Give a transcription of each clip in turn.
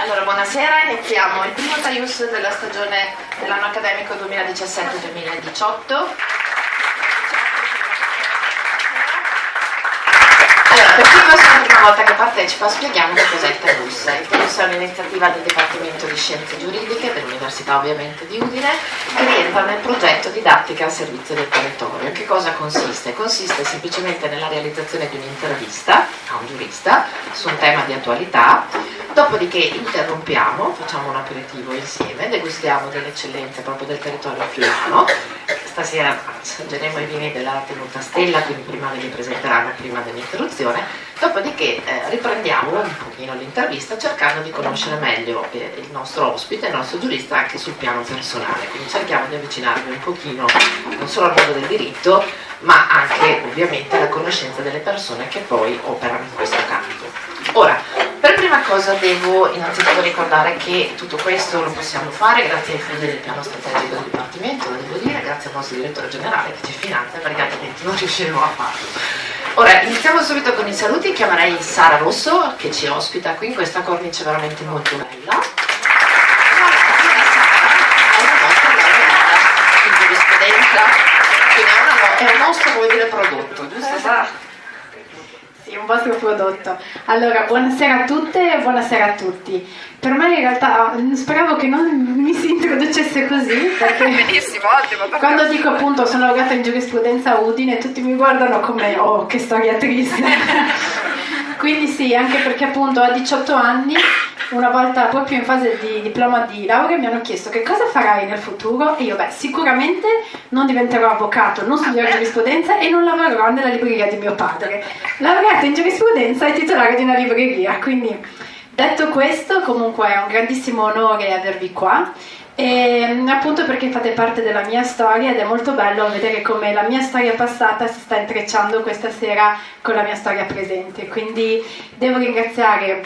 Allora, buonasera, iniziamo il primo TAIUS della stagione dell'anno accademico 2017-2018. Allora, per chi non è la prima volta che partecipa, spieghiamo che cos'è il TAIUS. Il TAIUS è un'iniziativa del Dipartimento di Scienze Giuridiche dell'Università ovviamente di Udine, che rientra nel progetto Didattica al servizio del territorio. Che cosa consiste? Consiste semplicemente nella realizzazione di un'intervista a un giurista su un tema di attualità, dopodiché interrompiamo, facciamo un aperitivo insieme, degustiamo delle eccellenze proprio del territorio friulano. Stasera assaggeremo i vini della tenuta Stella, quindi prima ve li presenteranno prima dell'interruzione, dopodiché riprendiamo un pochino l'intervista cercando di conoscere meglio il nostro ospite, il nostro giurista anche sul piano personale, quindi cerchiamo di avvicinarvi un pochino non solo al mondo del diritto, ma anche ovviamente alla conoscenza delle persone che poi operano in questo campo. Ora, per prima cosa devo innanzitutto ricordare che tutto questo lo possiamo fare grazie ai fondi del piano strategico del Dipartimento, lo devo dire, grazie al nostro direttore generale che ci finanzia, perché altrimenti non riusciremo a farlo. Ora, iniziamo subito con i saluti, chiamerei Sara Rosso che ci ospita qui in questa cornice veramente molto bella. In giurisprudenza, quindi è un nostro, vuol dire prodotto, giusto Sara? Sì, un vostro prodotto. Allora, buonasera a tutte e buonasera a tutti. Per me in realtà speravo che non mi si introducesse così, perché benissimo, ottimo, quando dico appunto sono laureata in giurisprudenza a Udine tutti mi guardano come oh che storia triste. Quindi sì, anche perché appunto a 18 anni, una volta proprio in fase di diploma di laurea, mi hanno chiesto che cosa farai nel futuro e io sicuramente non diventerò avvocato, non studierò giurisprudenza e non lavorerò nella libreria di mio padre. Laureata in giurisprudenza e titolare di una libreria, quindi detto questo comunque è un grandissimo onore avervi qua. E appunto perché fate parte della mia storia ed è molto bello vedere come la mia storia passata si sta intrecciando questa sera con la mia storia presente, quindi devo ringraziare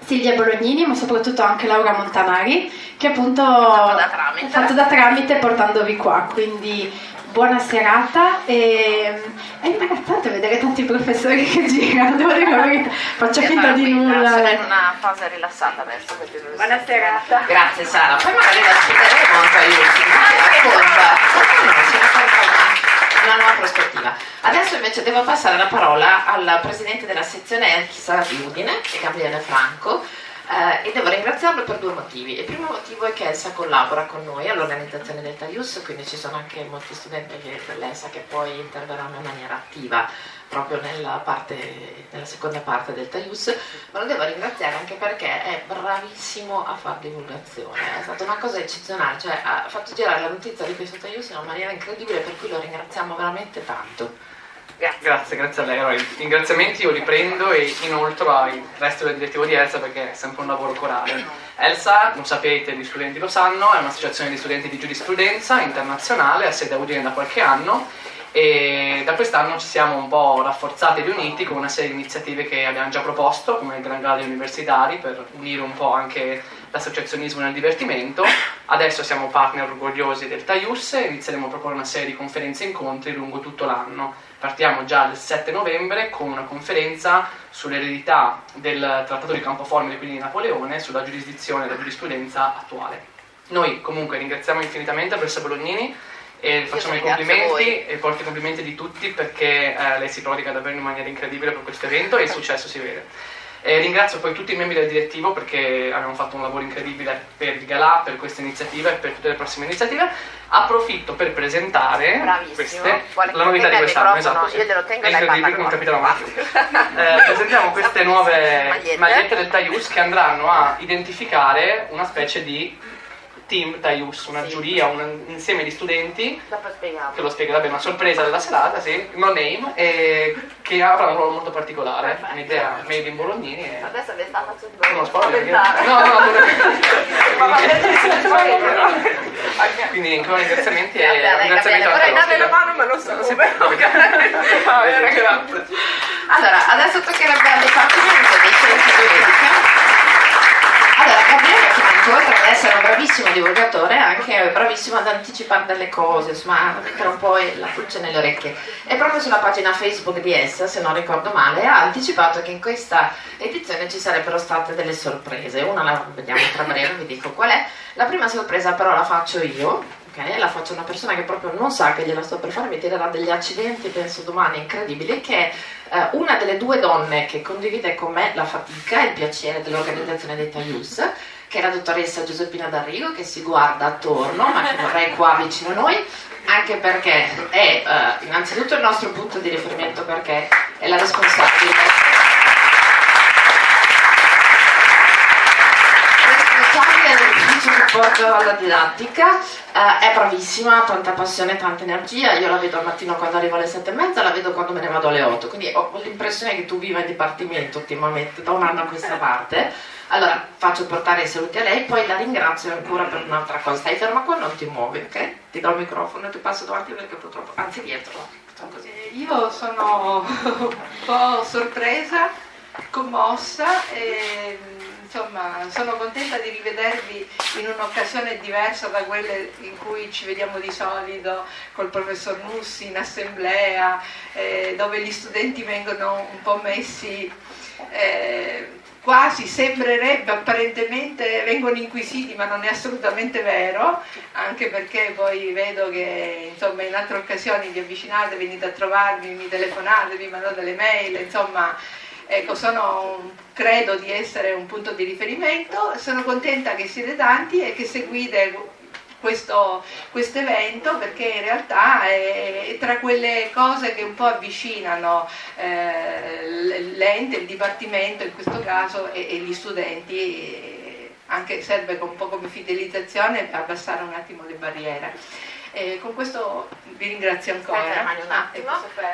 Silvia Bolognini ma soprattutto anche Laura Montanari che appunto ha fatto da tramite portandovi qua, quindi buona serata e è imbarazzante vedere tanti professori che girano, devo dire la verità, faccio finta di nulla. Sono in una fase rilassata adesso. Buona serata. Grazie Sara, poi magari la ospiteremo anche a si racconta una nuova prospettiva. Adesso invece devo passare la parola al presidente della sezione ELCHSA di Udine, che è Gabriele Franco, e devo ringraziarlo per due motivi. Il primo motivo è che ELSA collabora con noi all'organizzazione del TAIUS, quindi ci sono anche molti studenti dell'ELSA che poi interverranno in maniera attiva proprio nella seconda parte del TAIUS, ma lo devo ringraziare anche perché è bravissimo a fare divulgazione, è stata una cosa eccezionale, cioè ha fatto girare la notizia di questo TAIUS in una maniera incredibile, per cui lo ringraziamo veramente tanto. Grazie a lei. Allora, i ringraziamenti io li prendo e inoltre al resto del direttivo di ELSA perché è sempre un lavoro corale. ELSA, lo sapete, gli studenti lo sanno, è un'associazione di studenti di giurisprudenza internazionale, ha sede a Udine da qualche anno e da quest'anno ci siamo un po' rafforzati e riuniti con una serie di iniziative che abbiamo già proposto, come il Gran Galli Universitari, per unire un po' anche l'associazionismo nel divertimento. Adesso siamo partner orgogliosi del TAIUS e inizieremo a proporre una serie di conferenze e incontri lungo tutto l'anno. Partiamo già il 7 novembre con una conferenza sull'eredità del Trattato di Campoformine, quindi di Napoleone, sulla giurisdizione e la giurisprudenza attuale. Noi comunque ringraziamo infinitamente la professoressa Bolognini e facciamo i complimenti e porto i complimenti di tutti perché lei si prodiga davvero in maniera incredibile per questo evento e il successo si vede. Ringrazio poi tutti i membri del direttivo perché abbiamo fatto un lavoro incredibile per il Galà, per questa iniziativa e per tutte le prossime iniziative. Approfitto per presentare la novità di quest'anno. Esatto, sì. Io glielo tengo è incredibile come capitano Marco. Presentiamo queste nuove magliette del TAIUS che andranno a identificare una specie di team TAIUS, una giuria, un insieme di studenti che lo spiegherà bene, una sorpresa della serata, sì, no name, e che avrà un ruolo molto particolare, un'idea made in Bolognini. Adesso vi sta facendo uno spoiler. Quindi ancora ringraziamenti e un ringraziamento vorrei anche dare la mano ma non so come. Grazie. Allora, adesso toccherebbe al Dipartimento dei Scienze Giuridiche. Allora, Gabriele Franco, tra le essere un bravissimo divulgatore, anche bravissimo ad anticipare delle cose, insomma, a mettere un po' la pulce nelle orecchie. E proprio sulla pagina Facebook di essa, se non ricordo male, ha anticipato che in questa edizione ci sarebbero state delle sorprese. Una la vediamo tra breve, vi dico qual è. La prima sorpresa però la faccio io. Okay, la faccio a una persona che proprio non sa che gliela sto per fare, mi tirerà degli accidenti, penso domani, incredibili, che è una delle due donne che condivide con me la fatica e il piacere dell'organizzazione dei Taius, che è la dottoressa Giuseppina D'Arrigo, che si guarda attorno, ma che vorrei qua vicino a noi, anche perché è innanzitutto il nostro punto di riferimento, perché è la responsabile dell'ufficio supporto alla didattica, è bravissima, ha tanta passione, tanta energia. Io la vedo al mattino quando arrivo alle 7:30, la vedo quando me ne vado alle 8, quindi ho l'impressione che tu viva in dipartimento ultimamente, da un anno a questa parte. Allora faccio portare i saluti a lei, poi la ringrazio ancora per un'altra cosa. Stai ferma qua, non ti muovi, ok? Ti do il microfono e ti passo davanti perché purtroppo, anzi dietro. Così. Io sono un po' sorpresa, commossa e insomma sono contenta di rivedervi in un'occasione diversa da quelle in cui ci vediamo di solito col professor Nussi in assemblea, dove gli studenti vengono un po' messi, quasi sembrerebbe, apparentemente vengono inquisiti, ma non è assolutamente vero, anche perché poi vedo che insomma in altre occasioni vi avvicinate, venite a trovarmi, mi telefonate, vi mandate le mail, insomma. Ecco, credo di essere un punto di riferimento, sono contenta che siete tanti e che seguite questo evento, perché in realtà è tra quelle cose che un po' avvicinano l'ente, il dipartimento in questo caso e gli studenti, anche serve un po' come fidelizzazione abbassare un attimo le barriere. Con questo vi ringrazio ancora. Un attimo.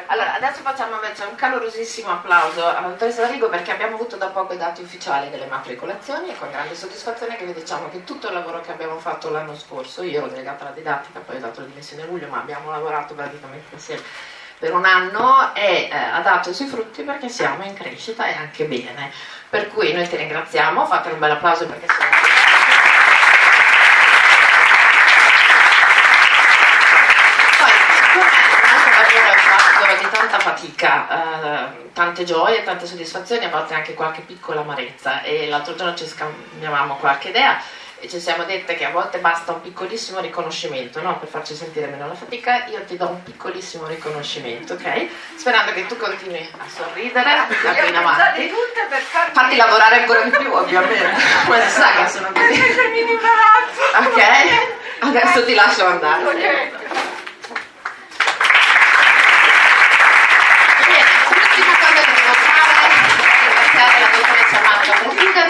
Allora, adesso facciamo invece un calorosissimo applauso alla dottoressa D'Arrigo, perché abbiamo avuto da poco i dati ufficiali delle matricolazioni e con grande soddisfazione che vi diciamo che tutto il lavoro che abbiamo fatto l'anno scorso, io ero delegata alla didattica, poi ho dato le dimissioni a luglio, ma abbiamo lavorato praticamente insieme per un anno e ha dato i suoi frutti, perché siamo in crescita e anche bene. Per cui noi ti ringraziamo, fate un bel applauso perché siamo... di tanta fatica, tante gioie, tante soddisfazioni, a volte anche qualche piccola amarezza, e l'altro giorno ci scambiavamo qualche idea e ci siamo dette che a volte basta un piccolissimo riconoscimento, no? Per farci sentire meno la fatica. Io ti do un piccolissimo riconoscimento, ok? Sperando che tu continui a sorridere, a andare in avanti, farti lavorare ancora di più, ovviamente. Poi si sa che sono così. Ok? Adesso ti lascio andare. Okay.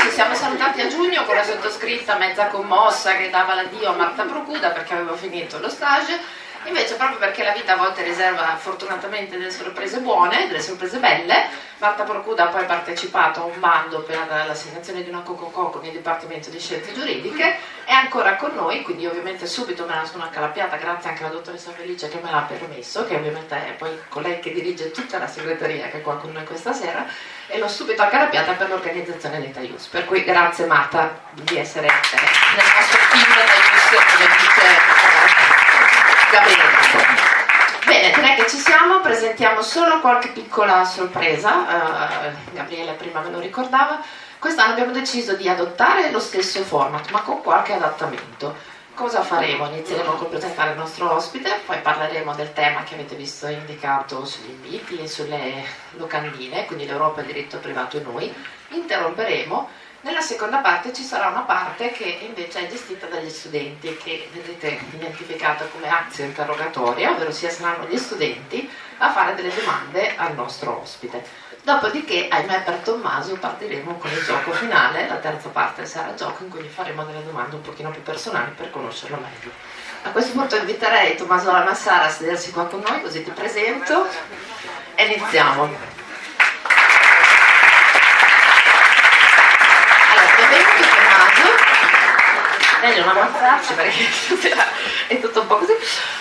Ci siamo salutati a giugno con la sottoscritta mezza commossa che dava l'addio a Marta Procuda perché aveva finito lo stage. Invece, proprio perché la vita a volte riserva fortunatamente delle sorprese buone, delle sorprese belle, Marta Procuda ha poi partecipato a un bando per l'assegnazione di una COCOCO con il Dipartimento di Scienze Giuridiche, è ancora con noi, quindi ovviamente subito me la sono accalappiata, grazie anche alla dottoressa Felice che me l'ha permesso, che ovviamente è poi colei che dirige tutta la segreteria che è qua con noi questa sera, e l'ho subito accalappiata per l'organizzazione dei Taius. Per cui grazie Marta di essere nel nostro team Taius, come dice Gabriele. Bene, direi che ci siamo, presentiamo solo qualche piccola sorpresa. Gabriele prima me lo ricordava. Quest'anno abbiamo deciso di adottare lo stesso format, ma con qualche adattamento. Cosa faremo? Inizieremo col presentare il nostro ospite, poi parleremo del tema che avete visto indicato sugli inviti e sulle locandine, quindi l'Europa, il diritto privato e noi. Interromperemo. Nella seconda parte ci sarà una parte che invece è gestita dagli studenti, che vedete identificata come azio interrogatoria, ovvero sia saranno gli studenti a fare delle domande al nostro ospite. Dopodiché, ahimè per Tommaso, partiremo con il gioco finale, la terza parte sarà gioco in cui gli faremo delle domande un pochino più personali per conoscerlo meglio. A questo punto inviterei Tommaso Lamassara a sedersi qua con noi, così ti presento e iniziamo. meglio non ammazzarci perché è tutto un po' così.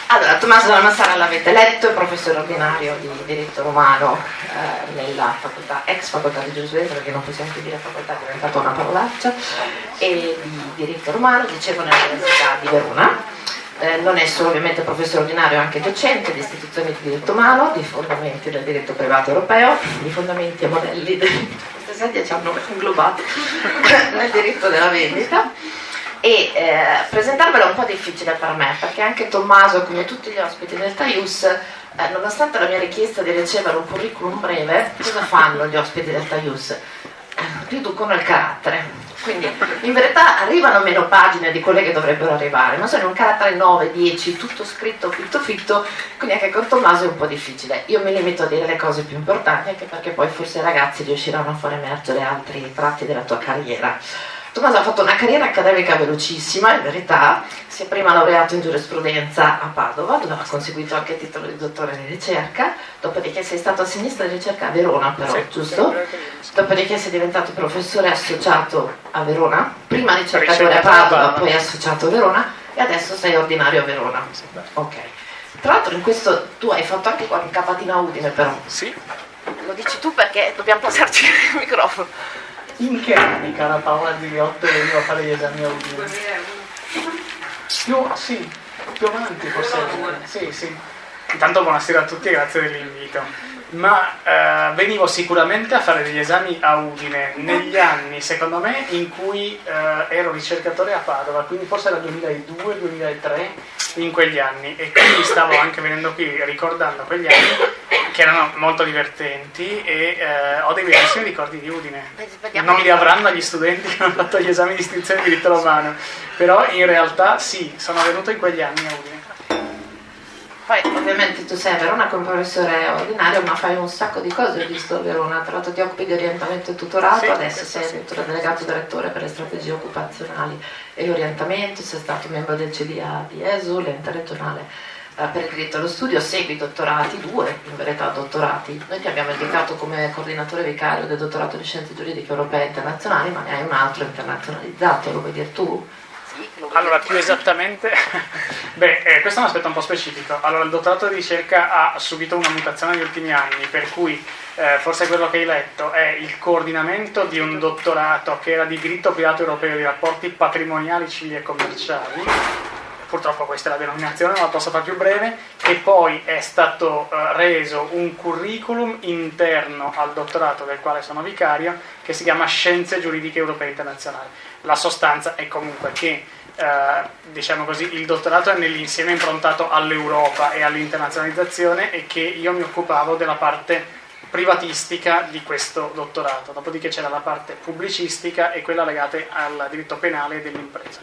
Allora, Tommaso Dalla Massara l'avete letto, è professore ordinario di diritto romano nella facoltà, ex facoltà di giurisprudenza, perché non possiamo più dire facoltà, è diventata una parolaccia, e di diritto romano, dicevo, nell'Università di Verona. Non è solo ovviamente professore ordinario, è anche docente di istituzioni di diritto umano, di fondamenti del diritto privato europeo, di fondamenti e modelli queste sedie ci hanno inglobato nel diritto della vendita. E presentarvelo è un po' difficile per me, perché anche Tommaso, come tutti gli ospiti del Taius, nonostante la mia richiesta di ricevere un curriculum breve, cosa fanno gli ospiti del Taius? Riducono il carattere. Quindi in verità arrivano meno pagine di quelle che dovrebbero arrivare, ma sono un carattere 9, 10, tutto scritto fitto, quindi anche con Tommaso è un po' difficile. Io mi limito a dire le cose più importanti, anche perché poi forse i ragazzi riusciranno a far emergere altri tratti della tua carriera. Tommaso ha fatto una carriera accademica velocissima, in verità, si è prima laureato in giurisprudenza a Padova, dove ha conseguito anche il titolo di dottore di ricerca, dopodiché sei stato a sinistra di ricerca a Verona, però, sì, giusto? Dopodiché sei diventato professore associato a Verona, prima ricercatore a Padova, poi associato a Verona, e adesso sei ordinario a Verona. Ok. Tra l'altro in questo tu hai fatto anche qualche capatina a Udine, però. Sì. Lo dici tu perché dobbiamo passarci il microfono. In che anni, cara Paola Ziliotto, veniva a fare gli esami a Udine? 2001. Sì, più avanti forse. Sì. Intanto buonasera a tutti e grazie dell'invito. Ma venivo sicuramente a fare degli esami a Udine negli anni, secondo me, in cui ero ricercatore a Padova, quindi forse era 2002-2003, in quegli anni, e quindi stavo anche venendo qui ricordando quegli anni che erano molto divertenti, e ho dei bellissimi ricordi di Udine. Non li avranno gli studenti che hanno fatto gli esami di iscrizione di diritto romano, però in realtà sì, sono venuto in quegli anni a Udine. Poi ovviamente tu sei a Verona come professore ordinario, ma fai un sacco di cose, ho visto a Verona. Tra l'altro ti occupi di orientamento e tutorato, sì, adesso sei addirittura delegato direttore per le strategie occupazionali e l'orientamento, sei stato membro del CDA di ESU, l'ente regionale per il diritto allo studio, segui dottorati, 2 in verità dottorati. Noi ti abbiamo indicato come coordinatore vicario del dottorato di scienze giuridiche europee e internazionali, ma ne hai un altro internazionalizzato, lo vuoi dire tu? Allora, più esattamente, questo è un aspetto un po' specifico. Allora, il dottorato di ricerca ha subito una mutazione negli ultimi anni, per cui forse quello che hai letto è il coordinamento di un dottorato che era di diritto privato europeo, di rapporti patrimoniali, civili e commerciali. Purtroppo questa è la denominazione, non la posso fare più breve, che poi è stato reso un curriculum interno al dottorato del quale sono vicario, che si chiama Scienze Giuridiche Europee Internazionali. La sostanza è comunque che, diciamo così, il dottorato è nell'insieme improntato all'Europa e all'internazionalizzazione, e che io mi occupavo della parte privatistica di questo dottorato. Dopodiché c'era la parte pubblicistica e quella legata al diritto penale e dell'impresa.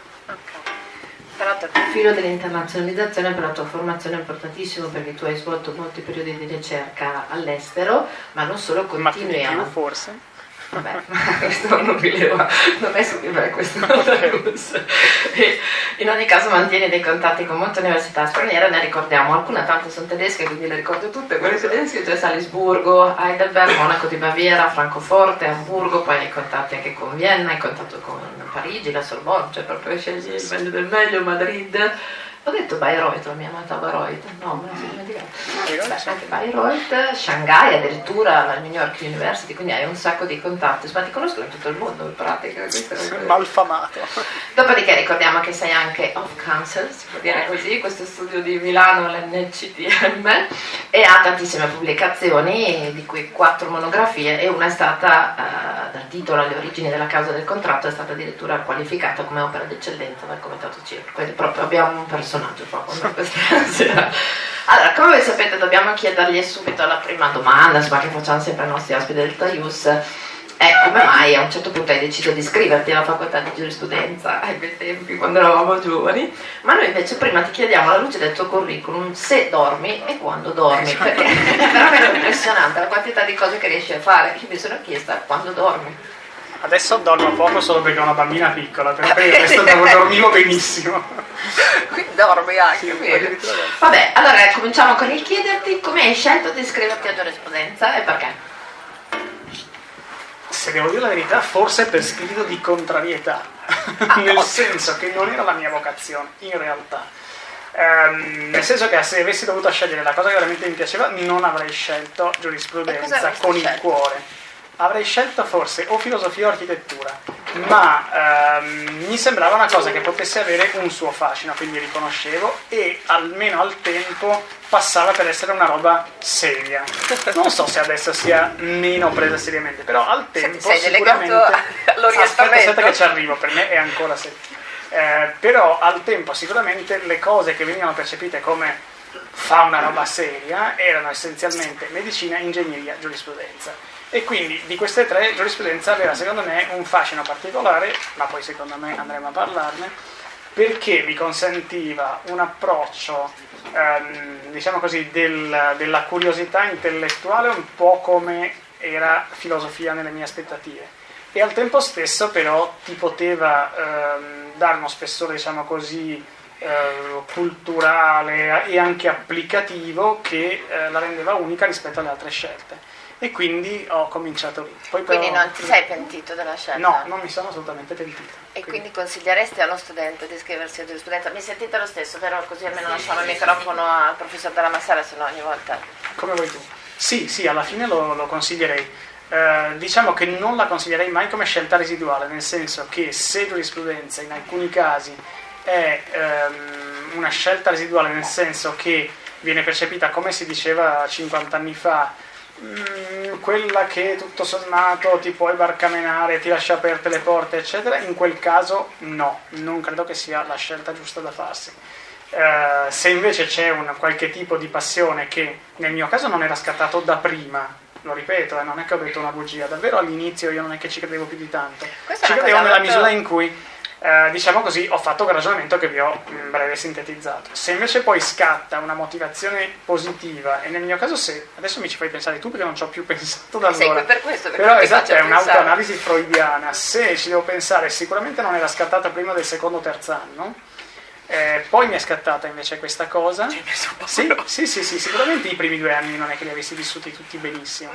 Tra l'altro il profilo dell'internazionalizzazione per la tua formazione è importantissimo, perché tu hai svolto molti periodi di ricerca all'estero, ma non solo, continui a... forse? Vabbè, questo non rileva, non è su di me questo. In ogni caso mantieni dei contatti con molte università straniere, ne ricordiamo alcune, tante sono tedesche, quindi le ricordo tutte, quelle tedesche, cioè Salisburgo, Heidelberg, Monaco di Baviera, Francoforte, Amburgo, poi hai contatti anche con Vienna, hai contatto con Parigi, la Sorbonne, cioè proprio scegli il meglio del meglio, Madrid. Ho detto Bayreuth, la mia amata Bayreuth, no, me la sono dimenticata. Anche Bayreuth, Shanghai addirittura, la New York University, quindi hai un sacco di contatti, ma ti conoscono in tutto il mondo in pratica. Malfamato. Dopodiché ricordiamo che sei anche off council, si può dire così, questo studio di Milano, l'NCTM, e ha tantissime pubblicazioni, di cui 4 monografie, e una è stata, dal titolo alle origini della causa del contratto, è stata addirittura qualificata come opera d'eccellenza dal Comitato CIR, quindi proprio abbiamo un personaggio qua con questa sera. Allora, come voi sapete, dobbiamo chiedergli subito la prima domanda, insomma, che facciamo sempre ai nostri ospiti del Taius, è come mai a un certo punto hai deciso di iscriverti alla facoltà di giurisprudenza ai bei tempi, quando eravamo giovani. Ma noi invece prima ti chiediamo, alla luce del tuo curriculum, se dormi e quando dormi, perché è veramente impressionante la quantità di cose che riesci a fare. Io mi sono chiesta quando dormi. Adesso dormo poco solo perché ho una bambina piccola, per il resto dormivo benissimo. Quindi dormi anche, sì, vabbè, allora cominciamo con il chiederti come hai scelto di iscriverti a giurisprudenza e perché? Se devo dire la verità, forse per spirito di contrarietà. nel senso che non era la mia vocazione, in realtà. Nel senso che se avessi dovuto scegliere la cosa che veramente mi piaceva, non avrei scelto giurisprudenza con il cuore. Avrei scelto forse o filosofia o architettura, ma mi sembrava una cosa che potesse avere un suo fascino, quindi riconoscevo, e almeno al tempo passava per essere una roba seria. Non so se adesso sia meno presa seriamente, però al tempo sei sicuramente... Aspetta che ci arrivo, per me è ancora serio. Però al tempo sicuramente le cose che venivano percepite come fa una roba seria erano essenzialmente medicina, ingegneria, giurisprudenza. E quindi di queste tre giurisprudenza aveva secondo me un fascino particolare, ma poi secondo me andremo a parlarne, perché mi consentiva un approccio, diciamo così, della curiosità intellettuale un po' come era filosofia nelle mie aspettative. E al tempo stesso però ti poteva dare uno spessore, diciamo così, culturale e anche applicativo che la rendeva unica rispetto alle altre scelte. E quindi ho cominciato lì. Poi Quindi però, non ti sei pentito della scelta? No, non mi sono assolutamente pentito. E quindi consiglieresti a uno studente di iscriversi a giurisprudenza? Mi sentite lo stesso, però così almeno lasciamo il microfono al professor Della Massara, se no ogni volta... Come vuoi tu? Sì, alla fine lo consiglierei. Diciamo che non la consiglierei mai come scelta residuale, nel senso che se giurisprudenza in alcuni casi è una scelta residuale, nel senso che viene percepita, come si diceva 50 anni fa, quella che tutto sommato ti puoi barcamenare, ti lascia aperte le porte eccetera, in quel caso no, non credo che sia la scelta giusta da farsi. Se invece c'è qualche tipo di passione che nel mio caso non era scattato da prima, lo ripeto, non è che ho detto una bugia, davvero all'inizio io non è che ci credevo più di tanto, ci credevo nella misura in cui diciamo così, ho fatto quel ragionamento che vi ho in breve sintetizzato. Se invece poi scatta una motivazione positiva, e nel mio caso se, adesso mi ci fai pensare tu perché non ci ho più pensato da allora, sei qui per questo, però esatto, è un'autoanalisi freudiana, se ci devo pensare sicuramente non era scattata prima del secondo o terzo anno, poi mi è scattata invece questa cosa. Sì, sicuramente i primi 2 anni non è che li avessi vissuti tutti benissimo.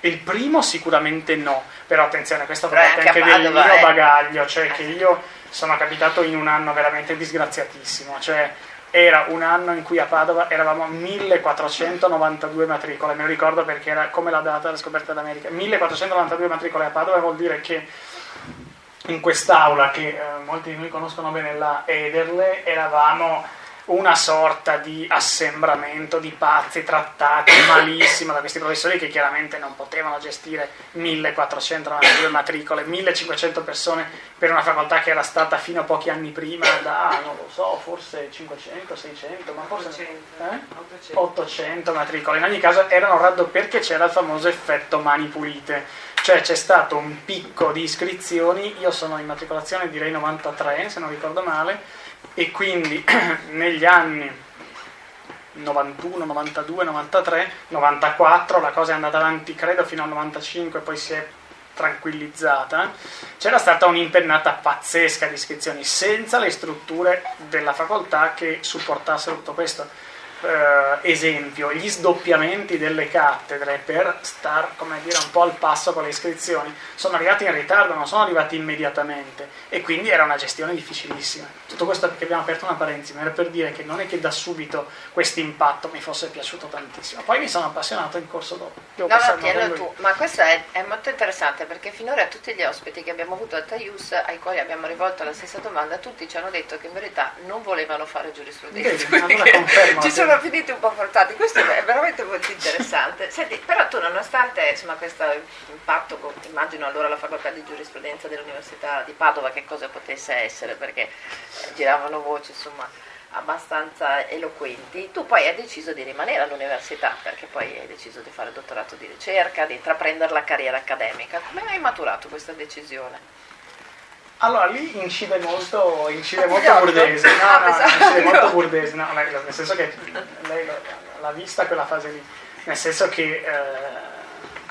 Il primo sicuramente no, però attenzione, questo fa parte anche del mio bagaglio, cioè che io sono capitato in un anno veramente disgraziatissimo, cioè era un anno in cui a Padova eravamo 1492 matricole, me lo ricordo perché era come la data della scoperta d'America, 1492 matricole a Padova, vuol dire che in quest'aula, che molti di noi conoscono bene, la Ederle, eravamo una sorta di assembramento di pazzi trattati malissimo da questi professori che chiaramente non potevano gestire 1492 matricole, 1500 persone per una facoltà che era stata fino a pochi anni prima da, non lo so, forse 500, 600, ma forse 800 matricole. In ogni caso erano perché c'era il famoso effetto mani pulite, cioè c'è stato un picco di iscrizioni, io sono in matricolazione direi 93 se non ricordo male, e quindi negli anni 91, 92, 93, 94 la cosa è andata avanti credo fino al 95 e poi si è tranquillizzata, c'era stata un'impennata pazzesca di iscrizioni senza le strutture della facoltà che supportassero tutto questo. Esempio, gli sdoppiamenti delle cattedre per star, come dire, un po' al passo con le iscrizioni sono arrivati in ritardo, non sono arrivati immediatamente e quindi era una gestione difficilissima. Tutto questo perché abbiamo aperto una parentesi, ma era per dire che non è che da subito questo impatto mi fosse piaciuto tantissimo, poi mi sono appassionato in corso dopo. No, tu, ma questo è molto interessante perché finora tutti gli ospiti che abbiamo avuto a Taius, ai quali abbiamo rivolto la stessa domanda, tutti ci hanno detto che in verità non volevano fare giurisprudenza. Allora confermo, ci sono finiti un po' forzati, questo è veramente molto interessante. Senti, però tu nonostante insomma questo impatto, immagino allora la facoltà di giurisprudenza dell'Università di Padova che cosa potesse essere, perché giravano voci insomma abbastanza eloquenti, tu poi hai deciso di rimanere all'università perché poi hai deciso di fare dottorato di ricerca, di intraprendere la carriera accademica. Come hai maturato questa decisione? Allora lì incide molto Burdesi, incide molto Burdesi, nel senso che lei l'ha vista quella fase lì, nel senso che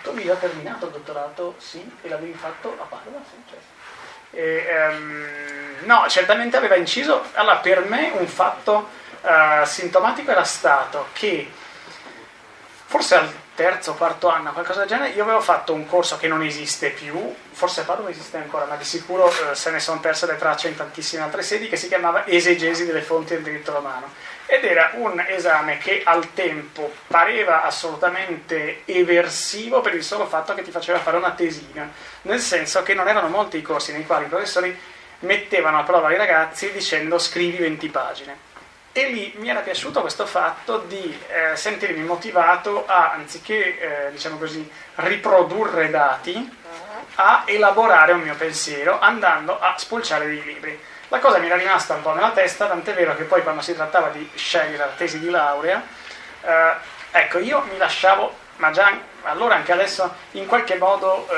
tu avevi terminato il dottorato, sì, e l'avevi fatto a Padova, sì, certo. No, certamente aveva inciso. Allora per me un fatto sintomatico era stato che forse terzo, quarto anno, qualcosa del genere, io avevo fatto un corso che non esiste più, forse a Padova esiste ancora, ma di sicuro se ne sono perse le tracce in tantissime altre sedi, che si chiamava Esegesi delle fonti del diritto romano. Ed era un esame che al tempo pareva assolutamente eversivo per il solo fatto che ti faceva fare una tesina, nel senso che non erano molti i corsi nei quali i professori mettevano a prova i ragazzi dicendo scrivi 20 pagine. E lì mi era piaciuto questo fatto di sentirmi motivato a, anziché diciamo così, riprodurre dati, a elaborare un mio pensiero andando a spulciare dei libri. La cosa mi era rimasta un po' nella testa, tant'è vero che poi quando si trattava di scegliere la tesi di laurea, ecco, io mi lasciavo, ma già allora anche adesso, in qualche modo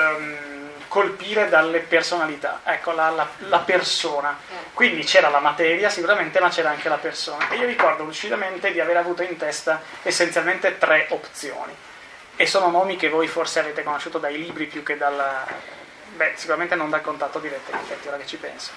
colpire dalle personalità, ecco, la persona. Quindi c'era la materia sicuramente, ma c'era anche la persona. E io ricordo lucidamente di aver avuto in testa essenzialmente 3 opzioni. E sono nomi che voi forse avete conosciuto dai libri più che sicuramente non dal contatto diretto, in effetti, ora che ci penso.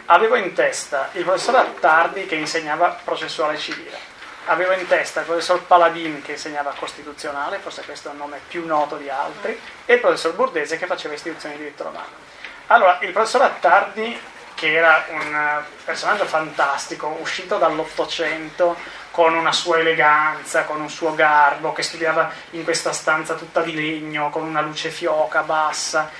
Avevo in testa il professor Attardi che insegnava processuale civile. Avevo in testa il professor Paladin che insegnava costituzionale, forse questo è un nome più noto di altri, e il professor Burdese che faceva istituzioni di diritto romano. Allora, il professor Attardi, che era un personaggio fantastico, uscito dall'Ottocento, con una sua eleganza, con un suo garbo, che studiava in questa stanza tutta di legno, con una luce fioca, bassa,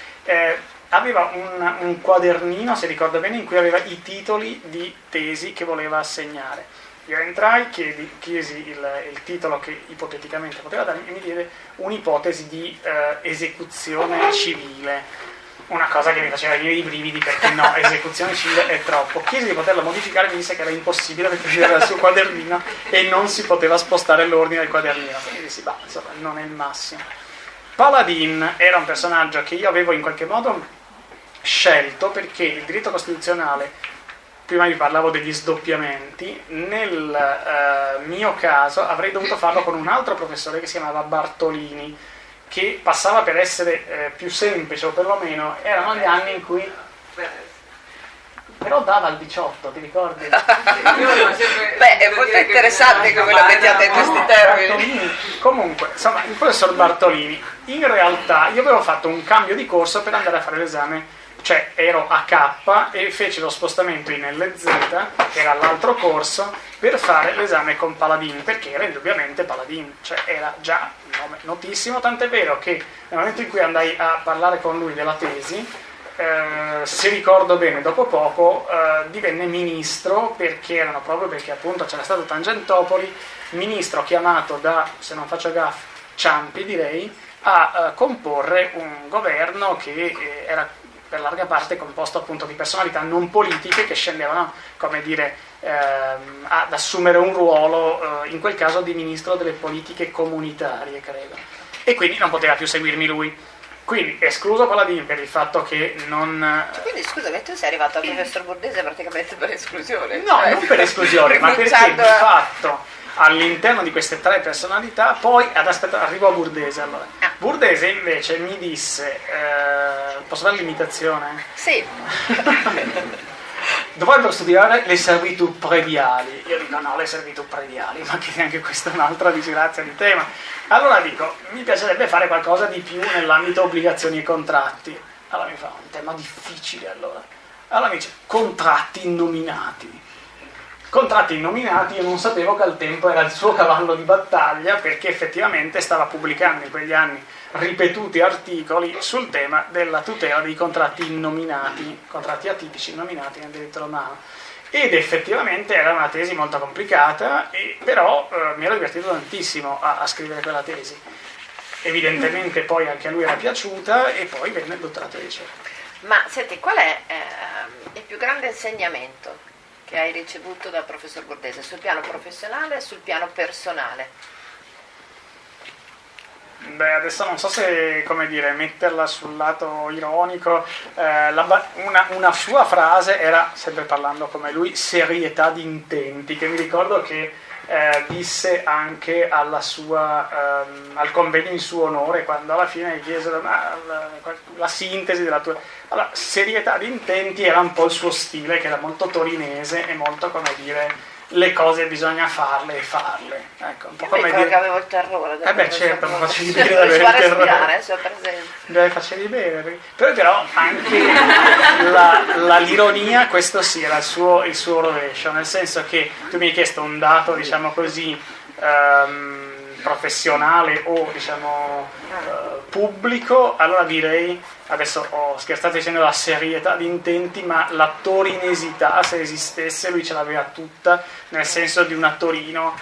aveva un quadernino, se ricordo bene, in cui aveva i titoli di tesi che voleva assegnare. Io entrai, chiesi il titolo che ipoteticamente poteva darmi e mi diede un'ipotesi di esecuzione civile, una cosa che mi faceva venire i brividi perché no, esecuzione civile è troppo. Chiesi di poterlo modificare e mi disse che era impossibile perché era il suo quadernino e non si poteva spostare l'ordine del quadernino. Quindi dissi, insomma, non è il massimo. Paladin era un personaggio che io avevo in qualche modo scelto perché il diritto costituzionale, prima vi parlavo degli sdoppiamenti, nel mio caso avrei dovuto farlo con un altro professore che si chiamava Bartolini, che passava per essere più semplice, o perlomeno erano gli anni in cui però dava il 18, ti ricordi? È molto interessante come lo mettiate in questi termini. Comunque, insomma, il professor Bartolini, in realtà io avevo fatto un cambio di corso per andare a fare l'esame, cioè ero a K e feci lo spostamento in LZ, che era l'altro corso, per fare l'esame con Paladin, perché era indubbiamente Paladin, cioè era già un nome notissimo, tant'è vero che nel momento in cui andai a parlare con lui della tesi, se ricordo bene, dopo poco divenne ministro, perché appunto c'era stato Tangentopoli, ministro chiamato da, se non faccio gaff, Ciampi direi, a comporre un governo che era per larga parte composto appunto di personalità non politiche che scendevano, come dire, ad assumere un ruolo, in quel caso di ministro delle politiche comunitarie, credo. E quindi non poteva più seguirmi lui. Quindi escluso Paladin per il fatto che non... Quindi scusami, tu sei arrivato al professor Burdese praticamente per esclusione? No, non per esclusione, ma perché di fatto all'interno di queste 3 personalità, poi arrivo a Burdese allora. Burdese invece mi disse, posso fare l'imitazione? Sì. Dovrebbero studiare le servitù prediali. Io dico no, le servitù prediali, ma che anche questa è un'altra disgrazia di tema. Allora dico, mi piacerebbe fare qualcosa di più nell'ambito obbligazioni e contratti. Allora mi fa un tema difficile allora. Allora mi dice, contratti innominati. Contratti innominati, io non sapevo che al tempo era il suo cavallo di battaglia, perché effettivamente stava pubblicando in quegli anni ripetuti articoli sul tema della tutela dei contratti innominati, contratti atipici innominati nel diritto romano. Ed effettivamente era una tesi molto complicata, però mi ero divertito tantissimo a scrivere quella tesi. Evidentemente poi anche a lui era piaciuta e poi venne il dottorato di ricerca. Ma senti, qual è il più grande insegnamento che hai ricevuto dal professor Burdese, sul piano professionale e sul piano personale? Adesso non so se, come dire, metterla sul lato ironico, una sua frase era, sempre parlando come lui, serietà di intenti, che mi ricordo che disse anche al convegno in suo onore, quando alla fine gli chiesero la sintesi della tua... Allora, serietà di intenti era un po' il suo stile, che era molto torinese e molto, come dire, le cose bisogna farle e farle. Ecco, un po' Io come ricordo che dire... avevo il terrore del beh, professor certo, non Bordese. facevi bene Non avere riusciva a il terrore. respirare, se ho presente. Dai, facevi bene. Però anche l'ironia, questo sì, era il suo rovescio, nel senso che tu mi hai chiesto un dato, diciamo così, professionale o diciamo pubblico, allora direi, adesso ho scherzato dicendo la serietà di intenti, ma l'attorinesità, se esistesse, lui ce l'aveva tutta, nel senso di un attorino,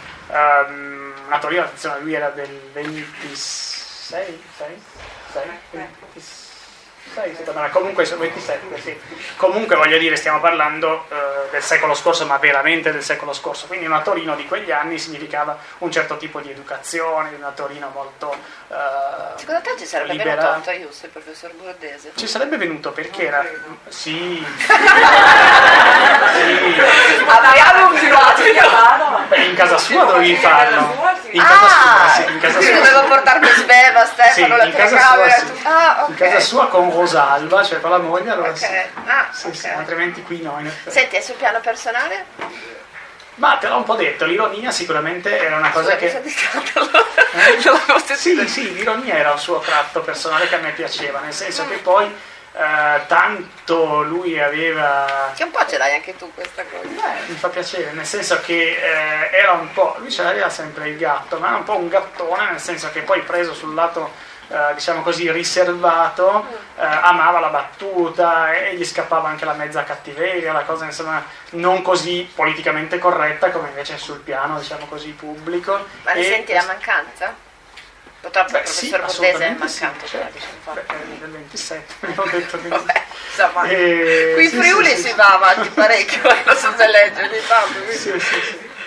attenzione, lui era del 26, 26, secondo me, comunque 27, sì. Comunque voglio dire, stiamo parlando del secolo scorso, ma veramente del secolo scorso, quindi una Torino di quegli anni significava un certo tipo di educazione, una Torino molto secondo te ci sarebbe libera. venuto a Taius il professor Bordese? Ci sarebbe venuto perché era... Sì. Apriamo un dibattito. Beh, in casa sua dovevi farlo. In casa sua, sì, in casa quindi sua. dovevo portarmi Sveva, Stefano, la in casa telecamera, sua, sì. tutto. Ah, ok. In casa sua con Rosalba, cioè con la moglie, allora Ok. sì. Ah, Sì, ok. sì, altrimenti qui no, in effetti. Senti, e sul piano personale? Ma te l'ho un po' detto, l'ironia sicuramente era una cosa che... Sì, l'ironia era un suo tratto personale che a me piaceva, nel senso che poi tanto lui aveva... Che un po' ce l'hai anche tu questa cosa. Mi fa piacere, nel senso che era un po'... Lui ce l'aveva sempre il gatto, ma era un po' un gattone, nel senso che poi preso sul lato... diciamo così riservato, amava la battuta e gli scappava anche la mezza cattiveria, la cosa insomma non così politicamente corretta come invece sul piano diciamo così pubblico. Ma ne senti la mancanza? Purtroppo il sì, professor Bordese è assolutamente mancato. sì, certo. Del 27 mi ho detto che... Vabbè, insomma, qui in sì, Friuli sì, si sì. va avanti parecchio, non so se legge ogni tanto.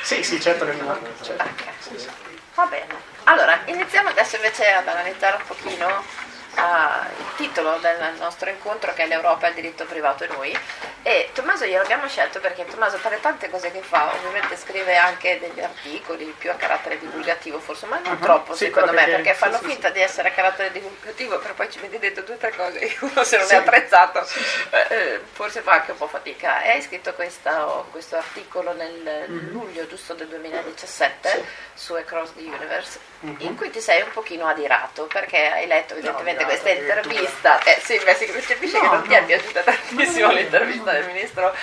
Sì, certo che mi manca, certo. Ok. Va bene. Allora, iniziamo adesso invece ad analizzare un pochino il titolo del nostro incontro, che è l'Europa e il diritto privato e noi. E Tommaso glielo abbiamo scelto perché Tommaso, tra le tante cose che fa, ovviamente scrive anche degli articoli più a carattere divulgativo forse, ma non troppo sì, secondo me, quello perché fanno sì, finta di essere a carattere divulgativo, però poi ci vedi dentro 2 o 3 cose che uno se non è attrezzato forse fa anche un po' fatica. E hai scritto questo articolo nel luglio giusto del 2017 su Across the Universe, in cui ti sei un pochino adirato perché hai letto evidentemente questa intervista. Sì, si percepisce che non ti è piaciuta tantissimo l'intervista del ministro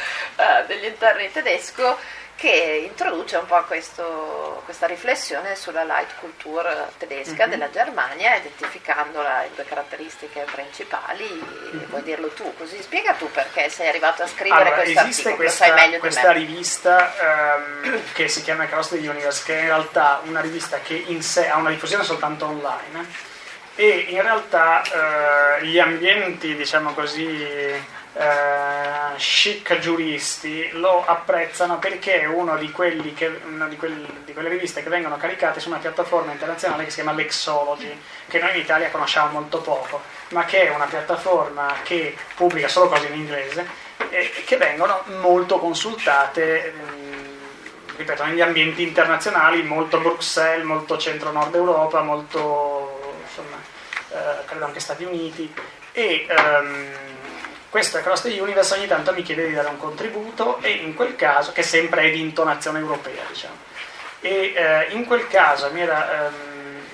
degli interni tedesco, che introduce un po' questa riflessione sulla Leitkultur tedesca della Germania, identificandola in 2 caratteristiche principali. Vuoi dirlo tu? Così spiega tu perché sei arrivato a scrivere Allora, questo esiste articolo, lo sai meglio di questa me. rivista che si chiama Across the Universe, che è in realtà una rivista che in sé ha una diffusione soltanto online e in realtà gli ambienti, diciamo così, chic giuristi lo apprezzano perché è una di quelle riviste che vengono caricate su una piattaforma internazionale che si chiama Lexology, che noi in Italia conosciamo molto poco, ma che è una piattaforma che pubblica solo cose in inglese e che vengono molto consultate, ripeto, negli ambienti internazionali, molto Bruxelles, molto centro-nord Europa, molto insomma, credo anche Stati Uniti e questo Across the Universe ogni tanto mi chiede di dare un contributo e in quel caso, che sempre è di intonazione europea diciamo, e in quel caso mi era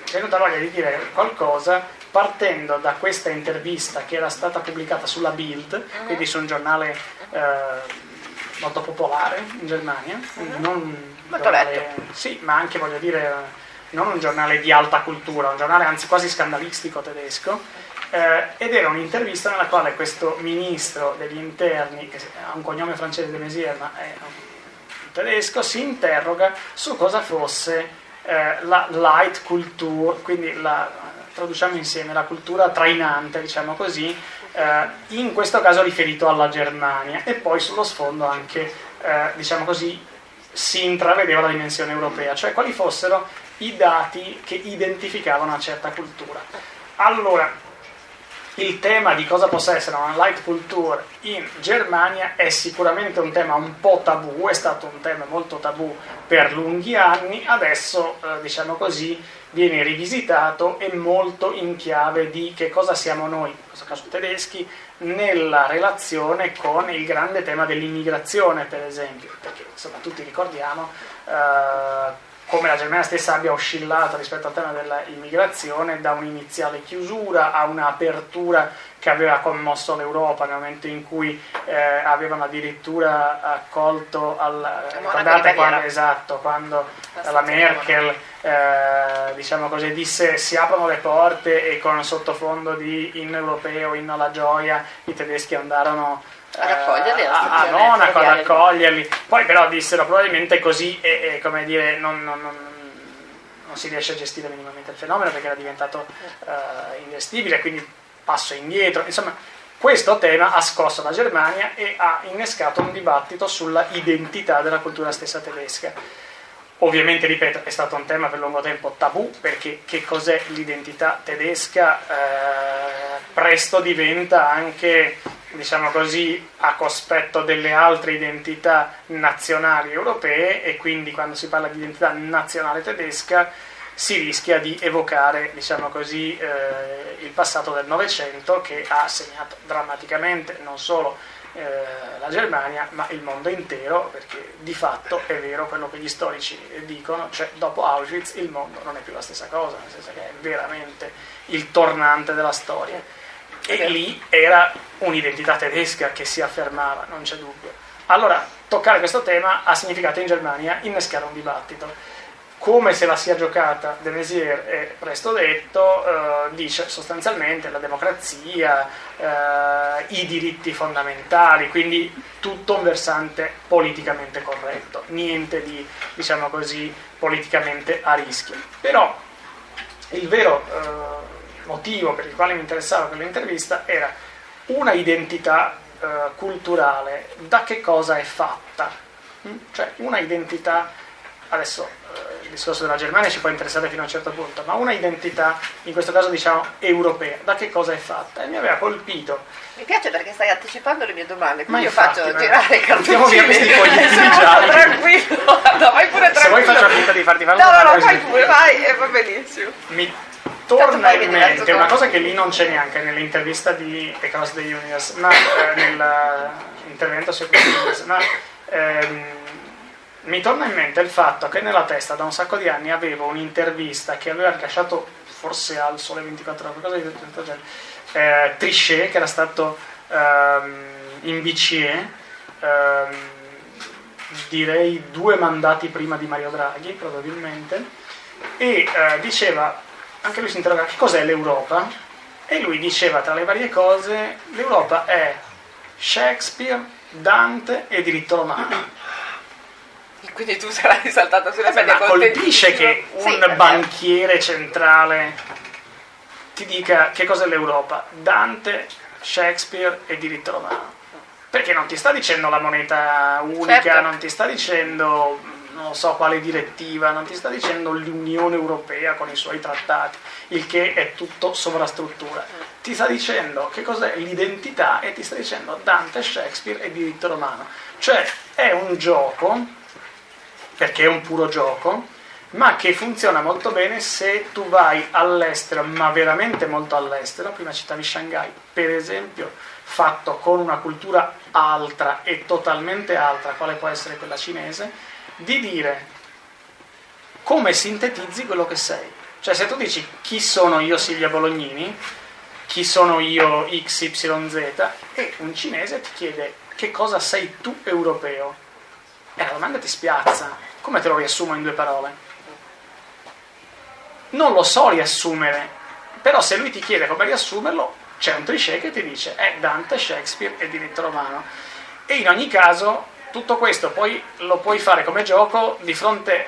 venuta voglia di dire qualcosa partendo da questa intervista che era stata pubblicata sulla Bild, quindi su un giornale molto popolare in Germania, non molto letto. Sì, ma anche voglio dire non un giornale di alta cultura, un giornale anzi quasi scandalistico tedesco. Ed era un'intervista nella quale questo ministro degli interni, che ha un cognome francese de Maizière ma è tedesco, si interroga su cosa fosse la Leitkultur, quindi traduciamo insieme la cultura trainante, diciamo così, in questo caso riferito alla Germania, e poi sullo sfondo anche, diciamo così, si intravedeva la dimensione europea, cioè quali fossero i dati che identificavano una certa cultura. Allora, il tema di cosa possa essere una Leitkultur in Germania è sicuramente un tema un po' tabù, è stato un tema molto tabù per lunghi anni, adesso diciamo così viene rivisitato e molto in chiave di che cosa siamo noi, in questo caso tedeschi, nella relazione con il grande tema dell'immigrazione, per esempio, perché insomma tutti ricordiamo come la Germania stessa abbia oscillato rispetto al tema dell'immigrazione, da un'iniziale chiusura a un'apertura che aveva commosso l'Europa nel momento in cui avevano addirittura accolto ricordate quando la Merkel diciamo così, disse si aprono le porte, e con sottofondo di inno europeo, inno alla gioia, i tedeschi andarono ad accoglierli, a Monaco ad accoglierli. Poi però dissero probabilmente così come dire non si riesce a gestire minimamente il fenomeno, perché era diventato ingestibile, quindi passo indietro. Insomma, questo tema ha scosso la Germania e ha innescato un dibattito sulla identità della cultura stessa tedesca. Ovviamente, ripeto, è stato un tema per lungo tempo tabù, perché che cos'è l'identità tedesca presto diventa anche, diciamo così, a cospetto delle altre identità nazionali europee, e quindi quando si parla di identità nazionale tedesca si rischia di evocare, diciamo così, il passato del Novecento, che ha segnato drammaticamente non solo la Germania ma il mondo intero, perché di fatto è vero quello che gli storici dicono, cioè dopo Auschwitz il mondo non è più la stessa cosa, nel senso che è veramente il tornante della storia, e lì era un'identità tedesca che si affermava, non c'è dubbio. Allora, toccare questo tema ha significato in Germania innescare un dibattito. Come se la sia giocata de Maizière è presto detto, dice sostanzialmente la democrazia, i diritti fondamentali, quindi tutto un versante politicamente corretto, niente di, diciamo così, politicamente a rischio. Però il vero motivo per il quale mi interessava quell'intervista era una identità culturale. Da che cosa è fatta? Cioè una identità, adesso il discorso della Germania ci può interessare fino a un certo punto, ma una identità, in questo caso diciamo europea, da che cosa è fatta? E mi aveva colpito. Mi piace perché stai anticipando le mie domande, quindi io infatti, faccio girare i cartoncini. Mettiamo via questi fogliettini gialli. Tranquillo, no, vai pure tranquillo. Se vuoi faccio finta di farti fare No, fai pure, vai, e va benissimo. Mi torna in mente una cosa che lì non c'è neanche nell'intervista di Across the Universe, ma nell'intervento su Across the Universe, ma mi torna in mente il fatto che nella testa da un sacco di anni avevo un'intervista che aveva rilasciato forse al Sole 24 Ore, qualcosa di genere, Trichet, che era stato in BCE, direi 2 mandati prima di Mario Draghi probabilmente, e diceva, anche lui si interroga, che cos'è l'Europa? E lui diceva, tra le varie cose, l'Europa è Shakespeare, Dante e diritto romano. Quindi tu sarai risaltata sulla Ma colpisce che un banchiere centrale ti dica che cos'è l'Europa: Dante, Shakespeare e diritto romano. Perché non ti sta dicendo la moneta unica, certo. Non ti sta dicendo non so quale direttiva, non ti sta dicendo l'Unione Europea con i suoi trattati, il che è tutto sovrastruttura. Ti sta dicendo che cos'è l'identità e ti sta dicendo Dante, Shakespeare e diritto romano. Cioè è un gioco, perché è un puro gioco, ma che funziona molto bene se tu vai all'estero, ma veramente molto all'estero. Prima citavi Shanghai, per esempio, fatto con una cultura altra e totalmente altra, quale può essere quella cinese, di dire come sintetizzi quello che sei. Cioè se tu dici chi sono io Silvia Bolognini, chi sono io XYZ, e un cinese ti chiede che cosa sei tu europeo, e la domanda ti spiazza. Come te lo riassumo in 2 parole? Non lo so riassumere, però se lui ti chiede come riassumerlo, c'è un Trichet che ti dice Dante, Shakespeare e diritto romano. E in ogni caso tutto questo poi lo puoi fare come gioco di fronte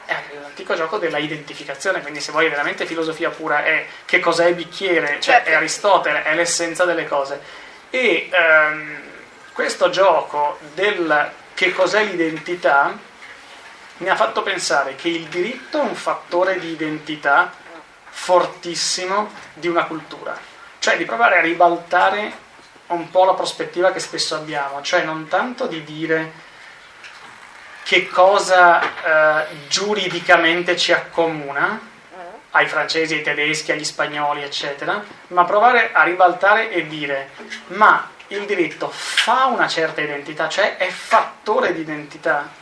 all'antico gioco della identificazione, quindi se vuoi veramente filosofia pura è che cos'è il bicchiere, cioè è Aristotele, è l'essenza delle cose. E questo gioco del che cos'è l'identità mi ha fatto pensare che il diritto è un fattore di identità fortissimo di una cultura, cioè di provare a ribaltare un po' la prospettiva che spesso abbiamo, cioè non tanto di dire che cosa giuridicamente ci accomuna, ai francesi, ai tedeschi, agli spagnoli, eccetera, ma provare a ribaltare e dire: ma il diritto fa una certa identità, cioè è fattore di identità.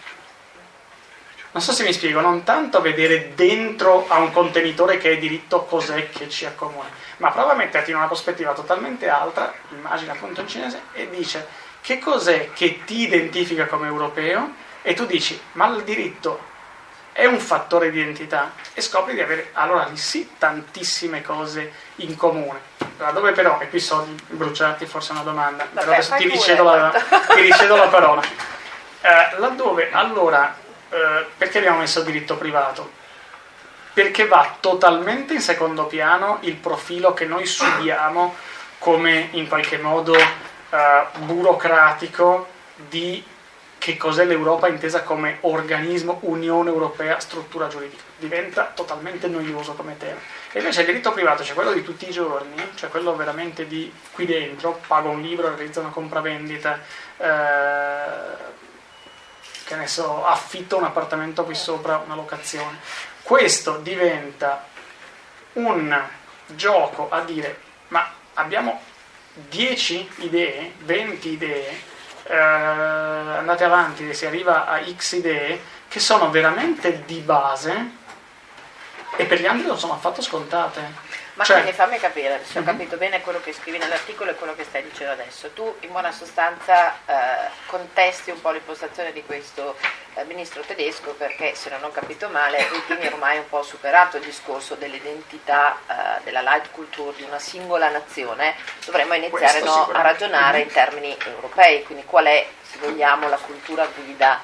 Non so se mi spiego, non tanto vedere dentro a un contenitore che è diritto cos'è che ci accomuna, ma prova a metterti in una prospettiva totalmente altra, immagina appunto in cinese, e dice: che cos'è che ti identifica come europeo? E tu dici: ma il diritto è un fattore di identità, e scopri di avere allora lì sì tantissime cose in comune. Laddove però, e qui so di bruciarti forse una domanda, però adesso ti ricedo la parola, laddove allora perché abbiamo messo diritto privato? Perché va totalmente in secondo piano il profilo che noi subiamo come in qualche modo burocratico di che cos'è l'Europa intesa come organismo, Unione Europea, struttura giuridica. Diventa totalmente noioso come tema. E invece il diritto privato, cioè quello di tutti i giorni, cioè quello veramente di qui dentro, pago un libro, realizzo una compravendita, che ne so, affitto un appartamento qui sopra, una locazione. Questo diventa un gioco a dire: ma abbiamo 10 idee, 20 idee, andate avanti e si arriva a X idee che sono veramente di base e per gli altri non sono affatto scontate. Ma Cioè, quindi fammi capire se ho capito bene quello che scrivi nell'articolo e quello che stai dicendo adesso. Tu in buona sostanza contesti un po' l'impostazione di questo ministro tedesco, perché se non ho capito male ritieni ormai un po' superato il discorso dell'identità della Leitkultur di una singola nazione. Dovremmo iniziare a ragionare in termini europei, quindi qual è, se vogliamo, la cultura guida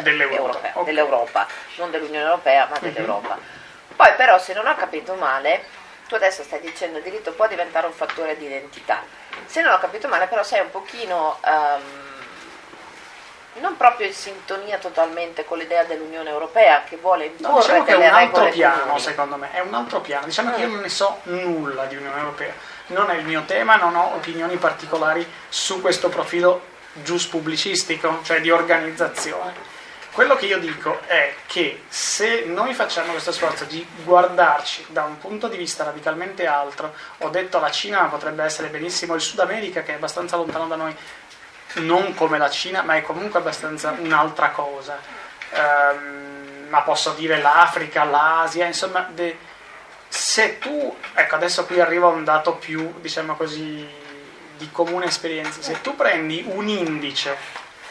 dell'Europa, okay. Dell'Europa, non dell'Unione Europea ma dell'Europa. Poi però, se non ho capito male, tu adesso stai dicendo il diritto può diventare un fattore di identità. Se non ho capito male, però sei un pochino non proprio in sintonia totalmente con l'idea dell'Unione Europea, che vuole imporre diciamo delle che è un altro regole piano, comuni. secondo me, è un altro piano. Diciamo che io non ne so nulla di Unione Europea, non è il mio tema, non ho opinioni particolari su questo profilo gius pubblicistico, cioè di organizzazione. Quello che io dico è che se noi facciamo questo sforzo di guardarci da un punto di vista radicalmente altro, ho detto la Cina, ma potrebbe essere benissimo il Sud America, che è abbastanza lontano da noi, non come la Cina, ma è comunque abbastanza un'altra cosa, ma posso dire l'Africa, l'Asia, insomma, se tu, ecco adesso qui arriva un dato più, diciamo così, di comune esperienza, se tu prendi un indice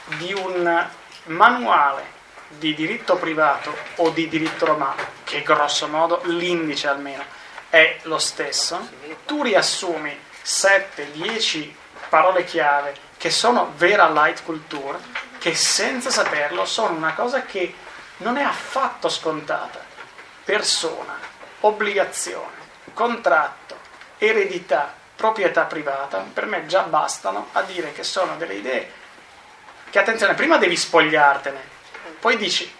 di un manuale di diritto privato o di diritto romano, che grosso modo l'indice almeno è lo stesso, tu riassumi 7-10 parole chiave che sono vera Leitkultur, che senza saperlo sono una cosa che non è affatto scontata. Persona, obbligazione, contratto, eredità, proprietà privata, per me già bastano a dire che sono delle idee che, attenzione, prima devi spogliartene, poi dici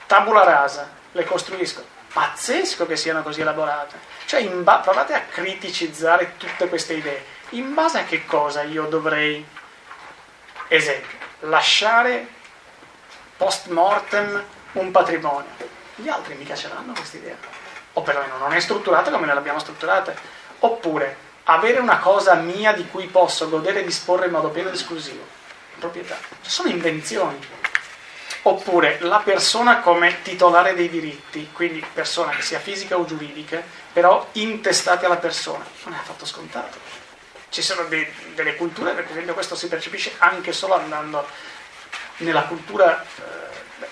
tabula rasa, le costruisco. Pazzesco che siano così elaborate. Cioè provate a criticizzare tutte queste idee. In base a che cosa io dovrei, esempio, lasciare post mortem un patrimonio? Gli altri mica ce l'hanno questa idea. O perlomeno non è strutturata come noi l'abbiamo strutturata. Oppure avere una cosa mia di cui posso godere e disporre in modo pieno ed esclusivo. Proprietà. Sono invenzioni. Oppure la persona come titolare dei diritti, quindi persona che sia fisica o giuridica, però intestate alla persona. Non è affatto scontato. Ci sono delle culture, per esempio questo si percepisce anche solo andando nella cultura,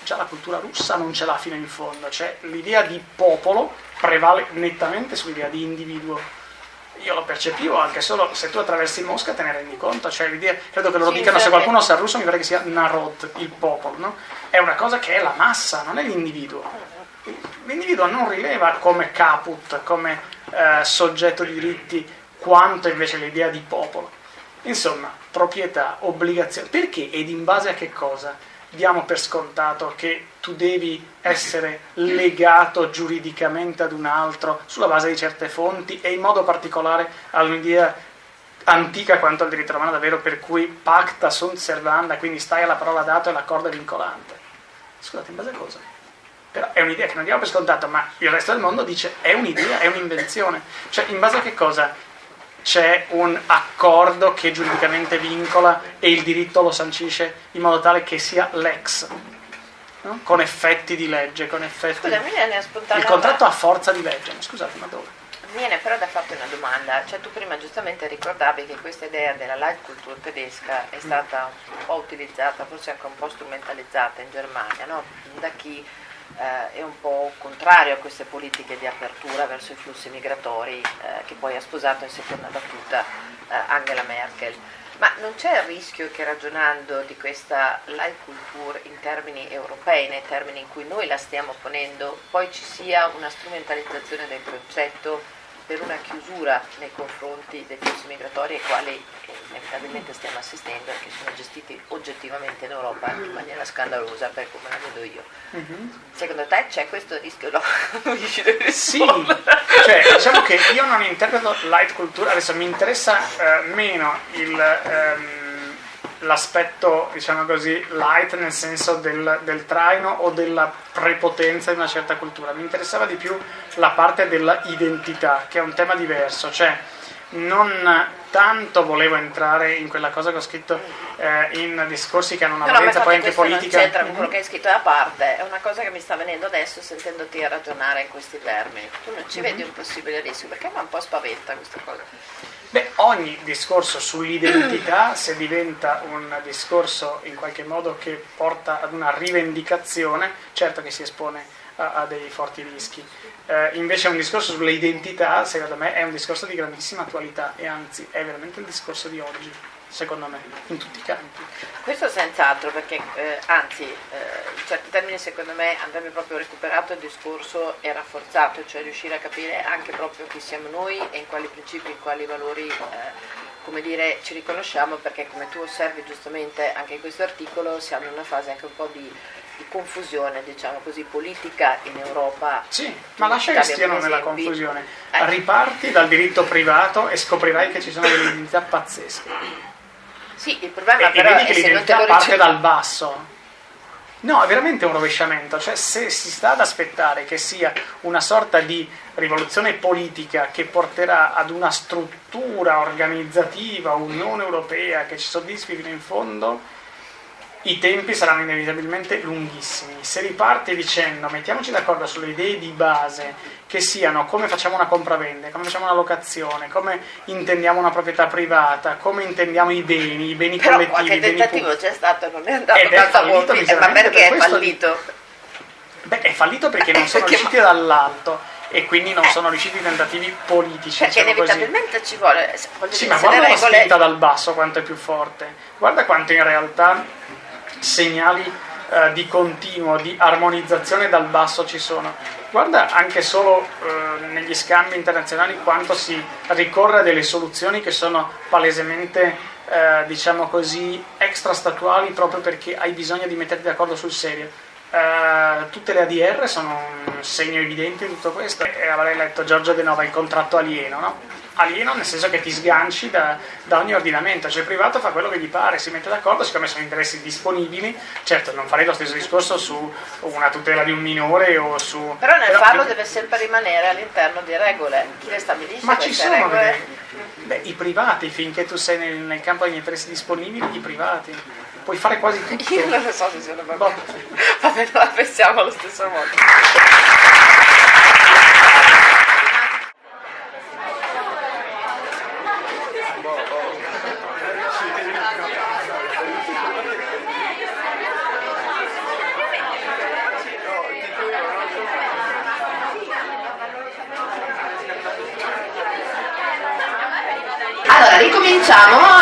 già la cultura russa non ce l'ha fino in fondo, cioè l'idea di popolo prevale nettamente sull'idea di individuo. Io lo percepivo anche solo se tu attraversi Mosca te ne rendi conto, cioè l'idea, credo che lo dicano, se qualcuno sa russo mi pare che sia narod, il popolo, no? È una cosa che è la massa, non è l'individuo. L'individuo non rileva come caput, come soggetto di diritti, quanto invece l'idea di popolo. Insomma, proprietà, obbligazione, perché ed in base a che cosa diamo per scontato che tu devi essere legato giuridicamente ad un altro sulla base di certe fonti e in modo particolare all'idea antica quanto al diritto romano davvero, per cui pacta sunt servanda, quindi stai alla parola data e l'accordo è vincolante. Scusate, in base a cosa? Però è un'idea che non diamo per scontato, ma il resto del mondo dice è un'idea, è un'invenzione. Cioè, in base a che cosa c'è un accordo che giuridicamente vincola e il diritto lo sancisce in modo tale che sia lex, no? Con effetti di legge, con effetti... Scusa, mi viene spontanea. Il contratto ha forza di legge, ma scusate, ma dove? Viene però da farti una domanda, cioè tu prima giustamente ricordavi che questa idea della Leitkultur tedesca è stata un po' utilizzata, forse anche un po' strumentalizzata in Germania, no? Da chi è un po' contrario a queste politiche di apertura verso i flussi migratori che poi ha sposato in seconda battuta Angela Merkel. Ma non c'è il rischio che ragionando di questa Leitkultur in termini europei, nei termini in cui noi la stiamo ponendo, poi ci sia una strumentalizzazione del concetto per una chiusura nei confronti dei flussi migratori ai quali inevitabilmente stiamo assistendo e che sono gestiti oggettivamente in Europa in maniera scandalosa, per come la vedo io. Secondo te c'è questo rischio? No, non riesci a rispondere. Sì, cioè diciamo che io non interpreto Leitkultur, adesso mi interessa meno l'aspetto, diciamo così, light nel senso del traino o della prepotenza di una certa cultura. Mi interessava di più la parte della identità, che è un tema diverso, cioè non tanto volevo entrare in quella cosa che ho scritto in discorsi che hanno una valenza poi anche politica. Non c'entra con quello che hai scritto da parte, è una cosa che mi sta venendo adesso sentendoti ragionare in questi termini. Tu non ci vedi un possibile rischio? Perché mi un po' spaventa questa cosa. Beh, ogni discorso sull'identità, se diventa un discorso in qualche modo che porta ad una rivendicazione, certo che si espone a dei forti rischi. Invece un discorso sulle identità, secondo me, è un discorso di grandissima attualità e anzi è veramente il discorso di oggi, secondo me, in tutti i campi. Questo senz'altro, perché in certi termini secondo me andrebbe proprio recuperato il discorso e rafforzato, cioè riuscire a capire anche proprio chi siamo noi e in quali principi, in quali valori come dire, ci riconosciamo, perché come tu osservi giustamente anche in questo articolo siamo in una fase anche un po' di confusione, diciamo così, politica in Europa. Sì, ma lascia che stiano nella confusione. Riparti dal diritto privato e scoprirai che ci sono delle identità pazzesche. Sì, il problema e però vedi che è se non te l'identità lo parte dal basso. No, è veramente un rovesciamento, cioè se si sta ad aspettare che sia una sorta di rivoluzione politica che porterà ad una struttura organizzativa, Unione Europea, che ci soddisfi fino in fondo, i tempi saranno inevitabilmente lunghissimi. Se riparti dicendo mettiamoci d'accordo sulle idee di base che siano come facciamo una compravendita, come facciamo una locazione, come intendiamo una proprietà privata, come intendiamo i beni però collettivi, qualche i beni tentativo c'è stato, non è andato ed è fallito miseramente. ma perché per è fallito? Beh, è fallito perché non sono riusciti dall'alto e quindi non sono riusciti i tentativi politici, perché diciamo inevitabilmente così. Ci vuole Sì, ma guarda la spinta dal basso quanto è più forte, guarda quanto in realtà segnali di continuo, di armonizzazione dal basso ci sono. Guarda anche solo negli scambi internazionali quanto si ricorre a delle soluzioni che sono palesemente, diciamo così, extrastatuali proprio perché hai bisogno di metterti d'accordo sul serio. Tutte le ADR sono un segno evidente di tutto questo. Avrei letto Giorgio De Nova, Il contratto alieno, no? Alieno nel senso che ti sganci da ogni ordinamento, cioè il privato fa quello che gli pare, si mette d'accordo, siccome sono interessi disponibili. Certo, non farei lo stesso discorso su una tutela di un minore o su... Però nel farlo deve sempre rimanere all'interno di regole. Chi le stabilisce ma queste ci sono regole? I privati, finché tu sei nel campo degli interessi disponibili, i privati. Puoi fare quasi tutto. Io non lo so se sono vabbè, non la pensiamo allo stesso modo. Allora,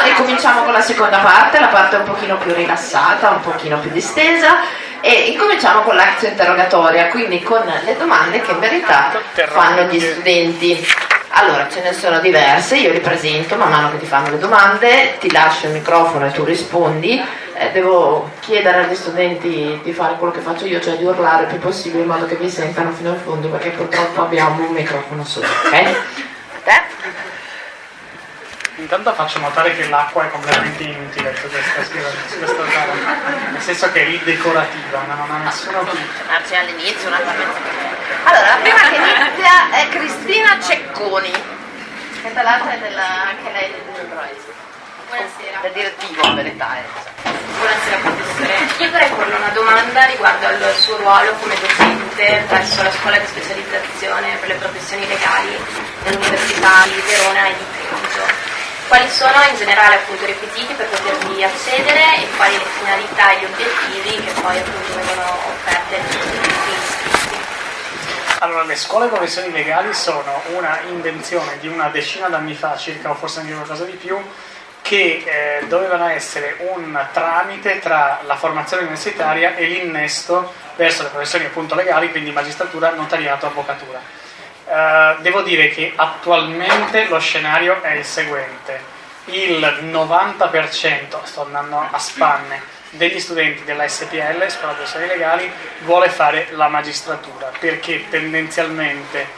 ricominciamo con la seconda parte, la parte un pochino più rilassata, un pochino più distesa, e incominciamo con l'azio interrogatoria, quindi con le domande che in verità fanno gli studenti. Allora, ce ne sono diverse, io li presento man mano che ti fanno le domande, ti lascio il microfono e tu rispondi. Devo chiedere agli studenti di fare quello che faccio io, cioè di urlare il più possibile in modo che vi sentano fino al fondo, perché purtroppo abbiamo un microfono solo, ok? A te? Intanto faccio notare che l'acqua è completamente inutile su questa tavola, nel senso che è lì decorativa, ma non ha nessuno qui. Marci all'inizio naturalmente. Allora, la prima che inizia è Cristina Cecconi, che tra l'altro è anche lei del Brois. Buonasera. Del direttivo in verità. Buonasera professore. Io vorrei porle una domanda riguardo al suo ruolo come docente presso la scuola di specializzazione per le professioni legali dell'Università di Verona e di Treviso. Quali sono in generale appunto i requisiti per potervi accedere e quali le finalità e gli obiettivi che poi appunto vengono offerte agli studenti iscritti? Allora, le scuole di professioni legali sono una invenzione di una decina d'anni fa circa, o forse anche qualcosa di più, che dovevano essere un tramite tra la formazione universitaria e l'innesto verso le professioni appunto legali, quindi magistratura, notariato, avvocatura. Devo dire che attualmente lo scenario è il seguente: il 90%, sto andando a spanne, degli studenti della SPL, Scuola di Professioni Legali, vuole fare la magistratura, perché tendenzialmente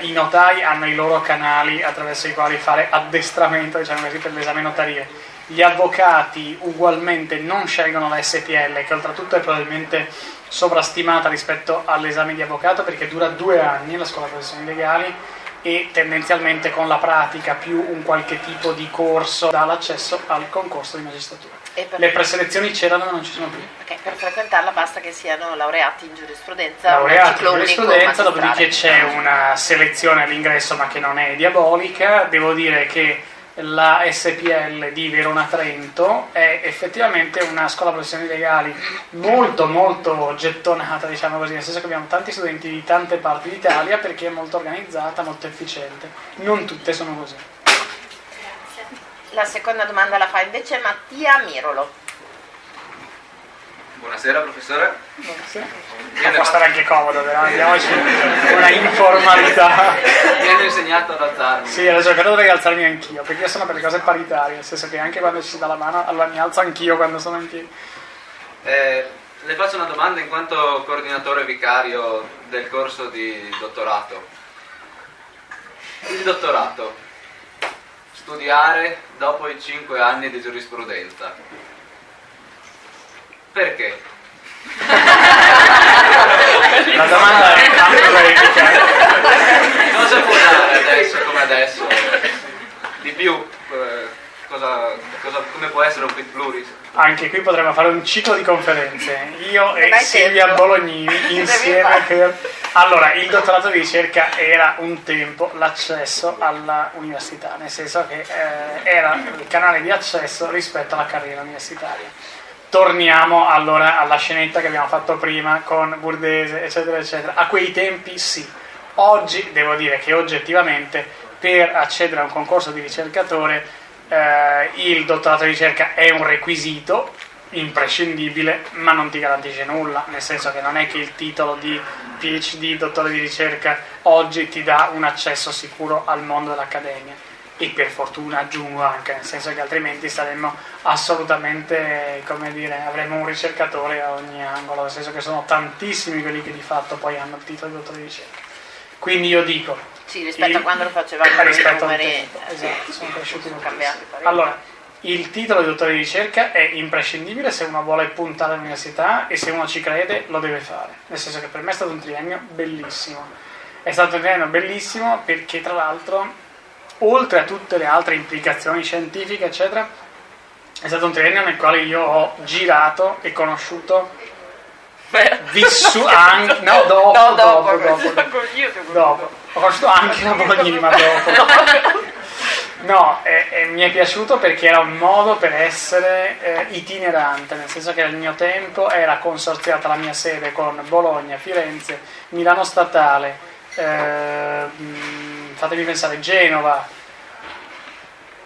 i notai hanno i loro canali attraverso i quali fare addestramento, diciamo così, per l'esame notarile. Gli avvocati ugualmente non scelgono la SPL, che oltretutto è probabilmente sovrastimata rispetto all'esame di avvocato, perché dura 2 anni la scuola di professioni legali e tendenzialmente con la pratica più un qualche tipo di corso dà l'accesso al concorso di magistratura. Le preselezioni c'erano ma non ci sono più. Okay, per frequentarla basta che siano laureati in giurisprudenza, laureati in giurisprudenza, magistrale. dopodiché c'è una selezione all'ingresso ma che non è diabolica. Devo dire che la SPL di Verona Trento è effettivamente una scuola di professioni legali molto molto gettonata, diciamo così, nel senso che abbiamo tanti studenti di tante parti d'Italia perché è molto organizzata, molto efficiente. Non tutte sono così. La seconda domanda la fa invece Mattia Mirolo. Buonasera professore. Può stare anche comodo, però diamoci una informalità. Mi hanno insegnato ad alzarmi. Sì, adesso però dovrei alzarmi anch'io, perché io sono per le cose paritarie, nel senso che anche quando ci si dà la mano, allora mi alzo anch'io quando sono in piedi. Le faccio una domanda in quanto coordinatore vicario del corso di dottorato. Il dottorato, studiare dopo i 5 anni di giurisprudenza. Perché? La domanda è amplifica. Cosa può dare adesso come adesso? Di più? Come può essere un quid pluris? Anche qui potremmo fare un ciclo di conferenze, io e hai Silvia tempo. Bolognini insieme. Allora, il dottorato di ricerca era un tempo l'accesso all'università, nel senso che era il canale di accesso rispetto alla carriera universitaria. Torniamo allora alla scenetta che abbiamo fatto prima con Burdese, eccetera, eccetera. A quei tempi sì. Oggi devo dire che oggettivamente per accedere a un concorso di ricercatore il dottorato di ricerca è un requisito imprescindibile, ma non ti garantisce nulla, nel senso che non è che il titolo di PhD, dottore di ricerca, oggi ti dà un accesso sicuro al mondo dell'accademia. E per fortuna aggiungo anche, nel senso che altrimenti saremmo assolutamente, come dire, avremmo un ricercatore a ogni angolo, nel senso che sono tantissimi quelli che di fatto poi hanno il titolo di dottore di ricerca. Quindi io dico... Sì, rispetto a quando lo facevamo rispetto i al numeri, tempo, esatto, sono cresciuti cambiati moltissimo. parecchio. Allora, il titolo di dottore di ricerca è imprescindibile se uno vuole puntare all'università e se uno ci crede lo deve fare, nel senso che per me è stato un triennio bellissimo. È stato un triennio bellissimo perché tra l'altro, oltre a tutte le altre implicazioni scientifiche eccetera, è stato un triennio nel quale io ho girato e conosciuto dopo ho conosciuto anche la Bolognini, ma dopo no, mi è piaciuto perché era un modo per essere itinerante, nel senso che il mio tempo era consorziata la mia sede con Bologna, Firenze, Milano Statale, fatemi pensare, Genova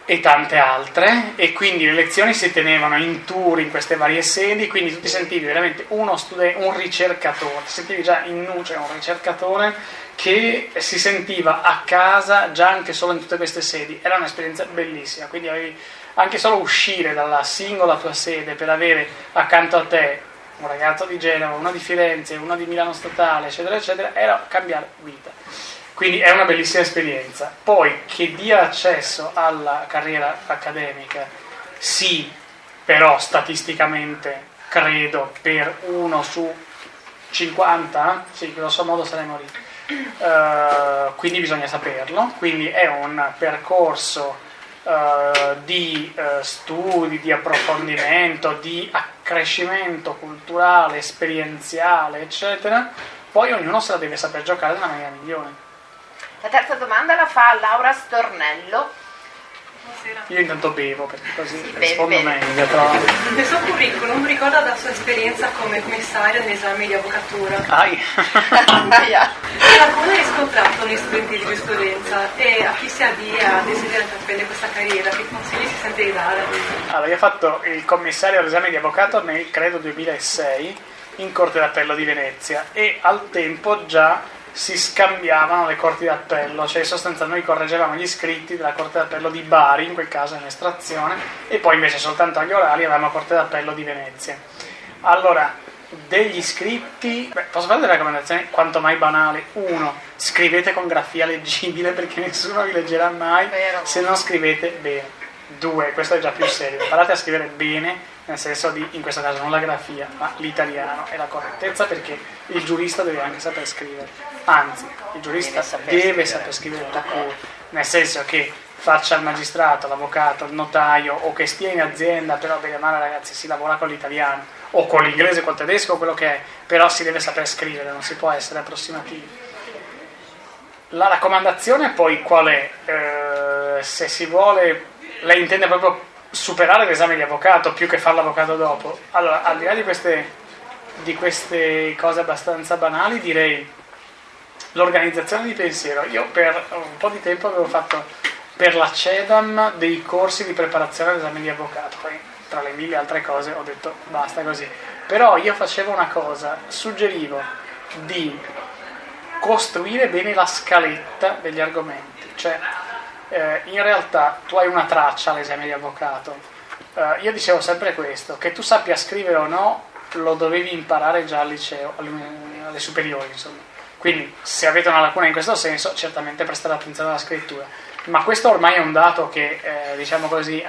e tante altre, e quindi le lezioni si tenevano in tour in queste varie sedi, quindi tu ti sentivi veramente un ricercatore, ti sentivi già in nuce un ricercatore che si sentiva a casa già anche solo in tutte queste sedi. Era un'esperienza bellissima, quindi avevi anche solo uscire dalla singola tua sede per avere accanto a te un ragazzo di Genova, uno di Firenze, uno di Milano Statale, eccetera eccetera, era cambiare vita. Quindi è una bellissima esperienza. Poi che dia accesso alla carriera accademica, sì, però statisticamente credo per 1 su 50, sì, grosso modo saremo lì. Quindi bisogna saperlo. Quindi è un percorso di studi, di approfondimento, di accrescimento culturale, esperienziale, eccetera. Poi ognuno se la deve saper giocare nella maniera migliore. La terza domanda la fa Laura Stornello. Io intanto bevo perché così Sì, rispondo bevi. meglio. Però... Il suo curriculum ricorda la sua esperienza come commissario all'esame di avvocatura. Ai. E come hai riscontrato negli studenti di giurisprudenza e a chi si avvia a desiderare intraprendere questa carriera, che consigli si sente di dare? Allora, io ho fatto il commissario all'esame di avvocato nel credo 2006 in Corte d'Appello di Venezia e al tempo già si scambiavano le corti d'appello, cioè in sostanza noi correggevamo gli iscritti della Corte d'Appello di Bari, in quel caso in estrazione, e poi invece soltanto agli orali avevamo Corte d'Appello di Venezia. Allora, degli iscritti, posso fare delle raccomandazioni quanto mai banali? 1, scrivete con grafia leggibile perché nessuno vi leggerà mai se non scrivete bene. 2, questo è già più serio, imparate a scrivere bene, nel senso di, in questo caso non la grafia, ma l'italiano e la correttezza, perché il giurista deve anche saper scrivere, anzi, il giurista deve saper scrivere tout court, nel senso che faccia il magistrato, l'avvocato, il notaio o che stia in azienda, però bene o male ragazzi si lavora con l'italiano o con l'inglese o col tedesco o quello che è, però si deve saper scrivere, non si può essere approssimativi. La raccomandazione poi qual è? Se si vuole, lei intende proprio superare l'esame di avvocato più che fare l'avvocato dopo. Allora, al di là di queste cose abbastanza banali, direi l'organizzazione di pensiero. Io per un po' di tempo avevo fatto per la CEDAM dei corsi di preparazione all'esame di avvocato, poi tra le mille altre cose ho detto basta così. Però io facevo una cosa, suggerivo di costruire bene la scaletta degli argomenti, cioè in realtà tu hai una traccia all'esame di avvocato. Io dicevo sempre questo, che tu sappia scrivere o no lo dovevi imparare già al liceo, alle superiori insomma. Quindi se avete una lacuna in questo senso certamente prestate attenzione alla scrittura, ma questo ormai è un dato che diciamo così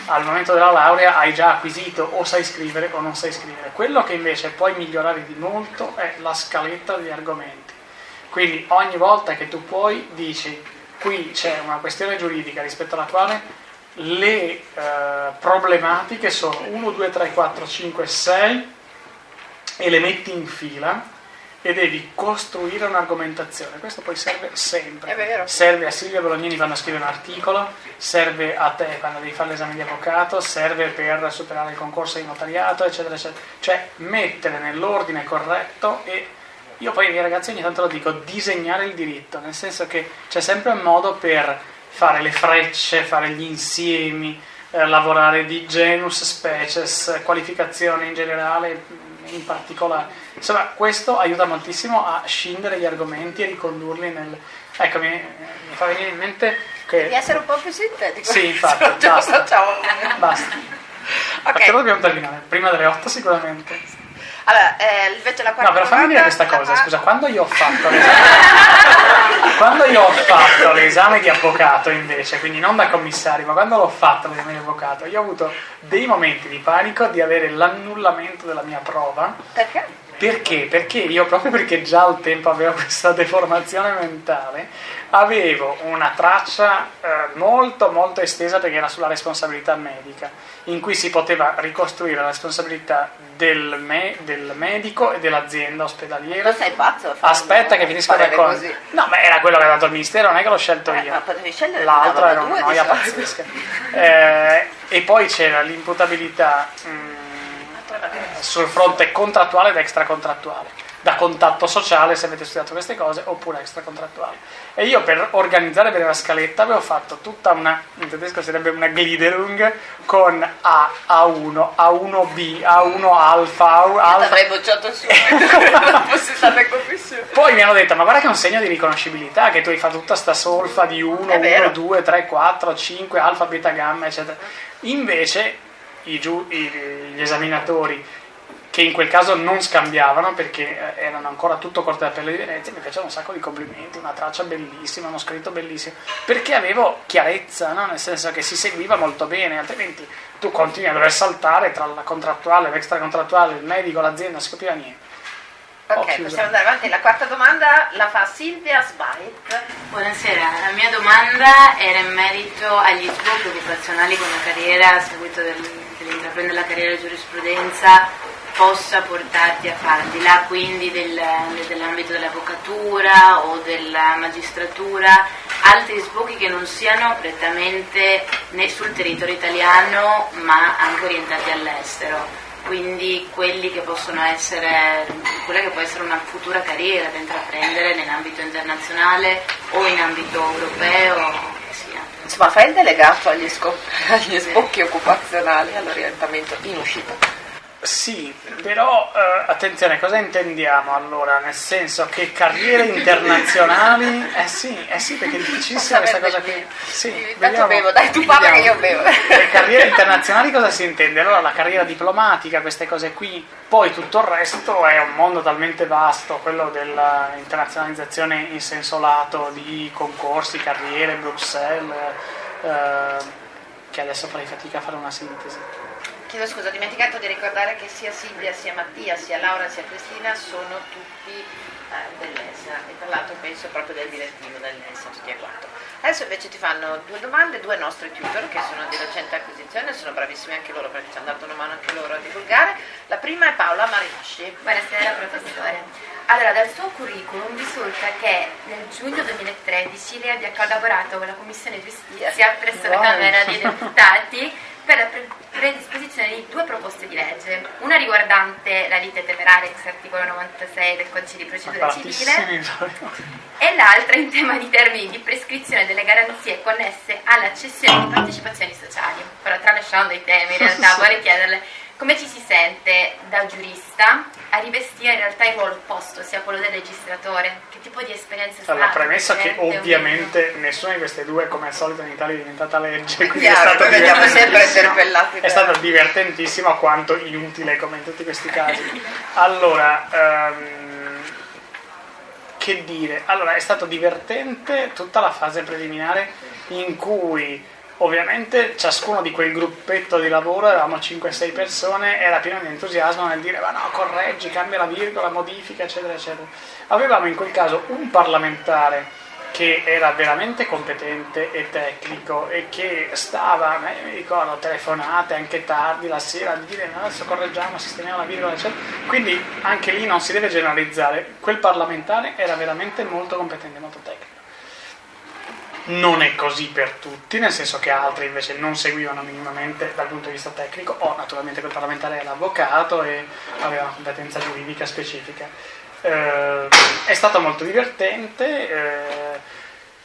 al momento della laurea hai già acquisito, o sai scrivere o non sai scrivere. Quello che invece puoi migliorare di molto è la scaletta degli argomenti, quindi ogni volta che tu puoi dici qui c'è una questione giuridica rispetto alla quale le problematiche sono 1, 2, 3, 4, 5, 6 e le metti in fila e devi costruire un'argomentazione. Questo poi serve sempre, serve a Silvia Bolognini quando scrive un articolo, serve a te quando devi fare l'esame di avvocato, serve per superare il concorso di notariato, eccetera eccetera, cioè mettere nell'ordine corretto. E io poi ai miei ragazzi ogni tanto lo dico, disegnare il diritto, nel senso che c'è sempre un modo per fare le frecce, fare gli insiemi, lavorare di genus, species, qualificazione in generale, in particolare. Insomma, questo aiuta moltissimo a scindere gli argomenti e ricondurli nel... Ecco, mi fa venire in mente che... Devi essere un po' più sintetico. Sì, infatti, basta. Basta. Ok. Perché dobbiamo terminare? Prima delle 8 sicuramente. Allora, invece la quarta No, però fammi dire questa domanda cosa, la fa- scusa, quando io ho fatto l'esame di avvocato invece, quindi non da commissario, ma quando l'ho fatto l'esame di avvocato, io ho avuto dei momenti di panico di avere l'annullamento della mia prova. Perché? Perché? Perché io, proprio perché già al tempo avevo questa deformazione mentale, avevo una traccia molto molto estesa, perché era sulla responsabilità medica, in cui si poteva ricostruire la responsabilità del medico e dell'azienda ospedaliera. Tu sei pazzo a farlo, Aspetta che finisco fare le cose. così. No, ma era quello che ha dato il ministero, non è che l'ho scelto io. Ma potevi scegliere L'altro era due una di noia solito. pazzesca. E poi c'era l'imputabilità sul fronte contrattuale ed extracontrattuale, da contatto sociale, se avete studiato queste cose, oppure extracontrattuale. E io, per organizzare bene la scaletta, avevo fatto tutta una, in tedesco sarebbe una Gliederung, con A, A1, A1B, A1 alfa, Ti avrei bocciato subito la possibilità di commissione. Poi mi hanno detto, ma guarda che è un segno di riconoscibilità, che tu hai fatto tutta sta solfa di 1, È vero. 1, 2, 3, 4, 5, alfa, beta, gamma, eccetera. Invece gli esaminatori che in quel caso non scambiavano perché erano ancora tutto Corte d'Appello di Venezia, mi facevano un sacco di complimenti, una traccia bellissima, uno scritto bellissimo, perché avevo chiarezza, no? Nel senso che si seguiva molto bene, altrimenti tu continui a dover saltare tra la contrattuale, l'extracontrattuale, il medico, l'azienda, non si capiva niente. Ok, possiamo andare avanti. La quarta domanda la fa Silvia Sbait. Buonasera, la mia domanda era in merito agli sbocchi occupazionali con la carriera, a seguito dell'intraprendere la carriera di giurisprudenza, possa portarti a fare, al di là quindi dell'ambito dell'avvocatura o della magistratura, altri sbocchi che non siano prettamente né sul territorio italiano ma anche orientati all'estero. Quindi quelli che possono essere, quella che può essere una futura carriera da intraprendere nell'ambito internazionale o in ambito europeo, che sia. Insomma, fai il delegato agli sbocchi occupazionali, all'orientamento in uscita. Sì, però attenzione, cosa intendiamo allora? Nel senso che carriere internazionali, sì, perché è difficilissima questa cosa qui. Sì, intanto bevo, dai, tu parla che io bevo. Le carriere internazionali cosa si intende? Allora la carriera diplomatica, queste cose qui, poi tutto il resto è un mondo talmente vasto, quello dell'internazionalizzazione in senso lato di concorsi, carriere, Bruxelles, che adesso farei fatica a fare una sintesi. Chiedo scusa, ho dimenticato di ricordare che sia Silvia, sia Mattia, sia Laura, sia Cristina sono tutti dell'ESA e tra l'altro penso proprio del direttivo dell'ESA, tutti e quattro. Adesso invece ti fanno due domande, due nostri tutor che sono di recente acquisizione, sono bravissimi anche loro perché ci hanno dato una mano anche loro a divulgare. La prima è Paola Marinasci. Buonasera professore. Allora, dal suo curriculum risulta che nel giugno 2013 lei abbia collaborato con la Commissione Giustizia presso la Camera dei Deputati per la predisposizione di due proposte di legge, una riguardante la lite temeraria ex articolo 96 del Codice di procedura civile e l'altra in tema di termini di prescrizione delle garanzie connesse alla cessione di partecipazioni sociali. Però tralasciando i temi in realtà vorrei chiederle come ci si sente da giurista a rivestire in realtà il ruolo opposto, sia quello del registratore, che tipo di esperienza è stata? La premessa che ovviamente nessuna di queste due, come al solito in Italia, è diventata legge, quindi è stato è stato divertentissimo quanto inutile come in tutti questi casi. Allora, che dire? Allora, è stato divertente tutta la fase preliminare in cui ovviamente ciascuno di quel gruppetto di lavoro, eravamo 5-6 persone, era pieno di entusiasmo nel dire ma no, correggi, cambia la virgola, modifica, eccetera, eccetera. Avevamo in quel caso un parlamentare che era veramente competente e tecnico e che stava, mi ricordo, telefonate anche tardi la sera, a dire no, adesso correggiamo, sistemiamo la virgola, eccetera. Quindi anche lì non si deve generalizzare, quel parlamentare era veramente molto competente, molto tecnico. Non è così per tutti, nel senso che altri invece non seguivano minimamente dal punto di vista tecnico, o naturalmente quel parlamentare era avvocato e aveva una competenza giuridica specifica. È stato molto divertente,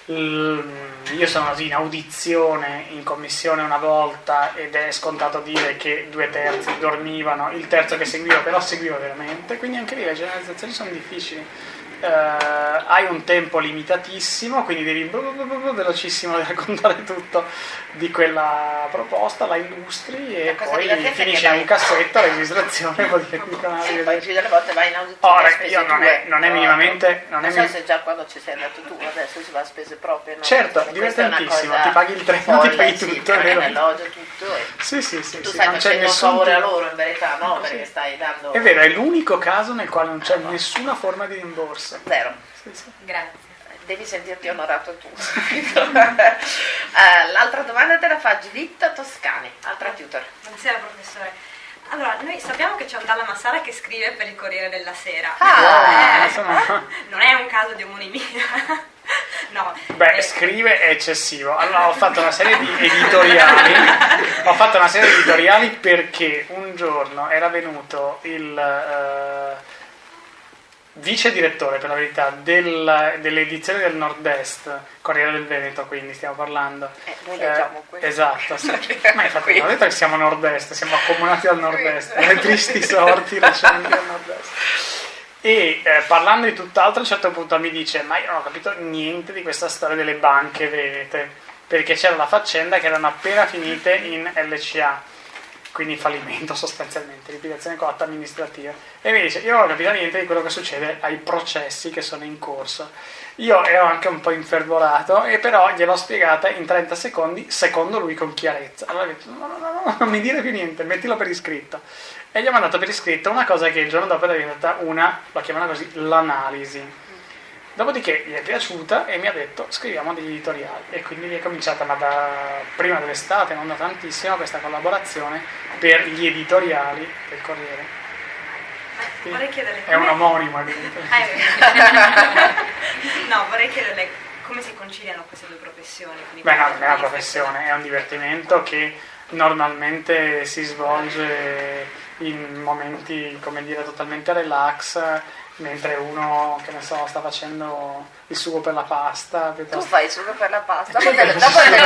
io sono in audizione in commissione una volta ed è scontato dire che 2/3 dormivano, il terzo che seguiva però seguiva veramente, quindi anche lì le generalizzazioni sono difficili. Hai un tempo limitatissimo, quindi devi velocissimo raccontare tutto di quella proposta, la illustri e poi finisce in un cassetto la registrazione e poi più delle volte vai in audizione. Io non è minimamente non so se già quando ci sei andato tu adesso si va a spese proprie, no? Certo, divertentissimo, ti paghi il treno, ti paghi tutto, è vero? Tutto sì, tu stai facendo un favore a loro in verità, no? Perché stai dando, è vero, è l'unico caso nel quale non c'è nessuna forma di rimborso. Zero. Sì. Grazie. Devi sentirti onorato tu. L'altra domanda te la fa Giuditta Toscani, altra tutor. Buonasera professore. Allora, noi sappiamo che c'è un Dalla Massara che scrive per il Corriere della Sera. Non è un caso di omonimia. No. Beh, scrive è eccessivo. Allora ho fatto una serie di editoriali perché un giorno era venuto il vice direttore, per la verità, delle edizioni del Nord-Est, Corriere del Veneto, quindi stiamo parlando. Noi leggiamo questo. Esatto, sì. Ma infatti non ho detto che siamo Nord-Est, siamo accomunati dal Nord-Est, le tristi sorti recenti del Nord-Est. E parlando di tutt'altro a un certo punto mi dice ma io non ho capito niente di questa storia delle banche venete, perché c'era la faccenda che erano appena finite in LCA quindi fallimento sostanzialmente, liquidazione coatta amministrativa. E mi dice, io non ho capito niente di quello che succede ai processi che sono in corso. Io ero anche un po' infervorato, e però gliel'ho spiegata in 30 secondi, secondo lui con chiarezza. Allora ho detto, no, non mi dire più niente, mettilo per iscritto. E gli ho mandato per iscritto una cosa che il giorno dopo è diventata lo chiamano così, l'analisi. Dopodiché gli è piaciuta e mi ha detto scriviamo degli editoriali, e quindi è cominciata, ma da prima dell'estate, non da tantissimo, questa collaborazione per gli editoriali del Corriere. Vorrei chiederle è un omonimo, evidentemente. No, vorrei chiederle come si conciliano queste due professioni. Beh, no, non è una professione, è un divertimento che normalmente si svolge in momenti, come dire, totalmente relax, mentre uno, che ne so, sta facendo il sugo per la pasta. Tu fai il sugo per la pasta? Dopo te lo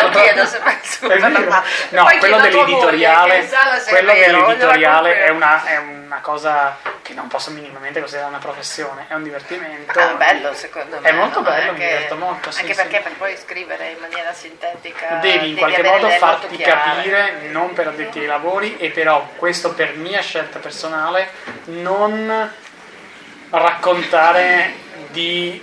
chiedo se fai il sugo per la pasta. No, quello dell'editoriale è una cosa che non posso minimamente considerare una professione, è un divertimento. È bello, secondo me. È molto bello, mi diverto molto. Anche perché per poi scrivere in maniera sintetica devi in qualche modo farti capire, non per addetti ai lavori, e però questo per mia scelta personale, non raccontare di,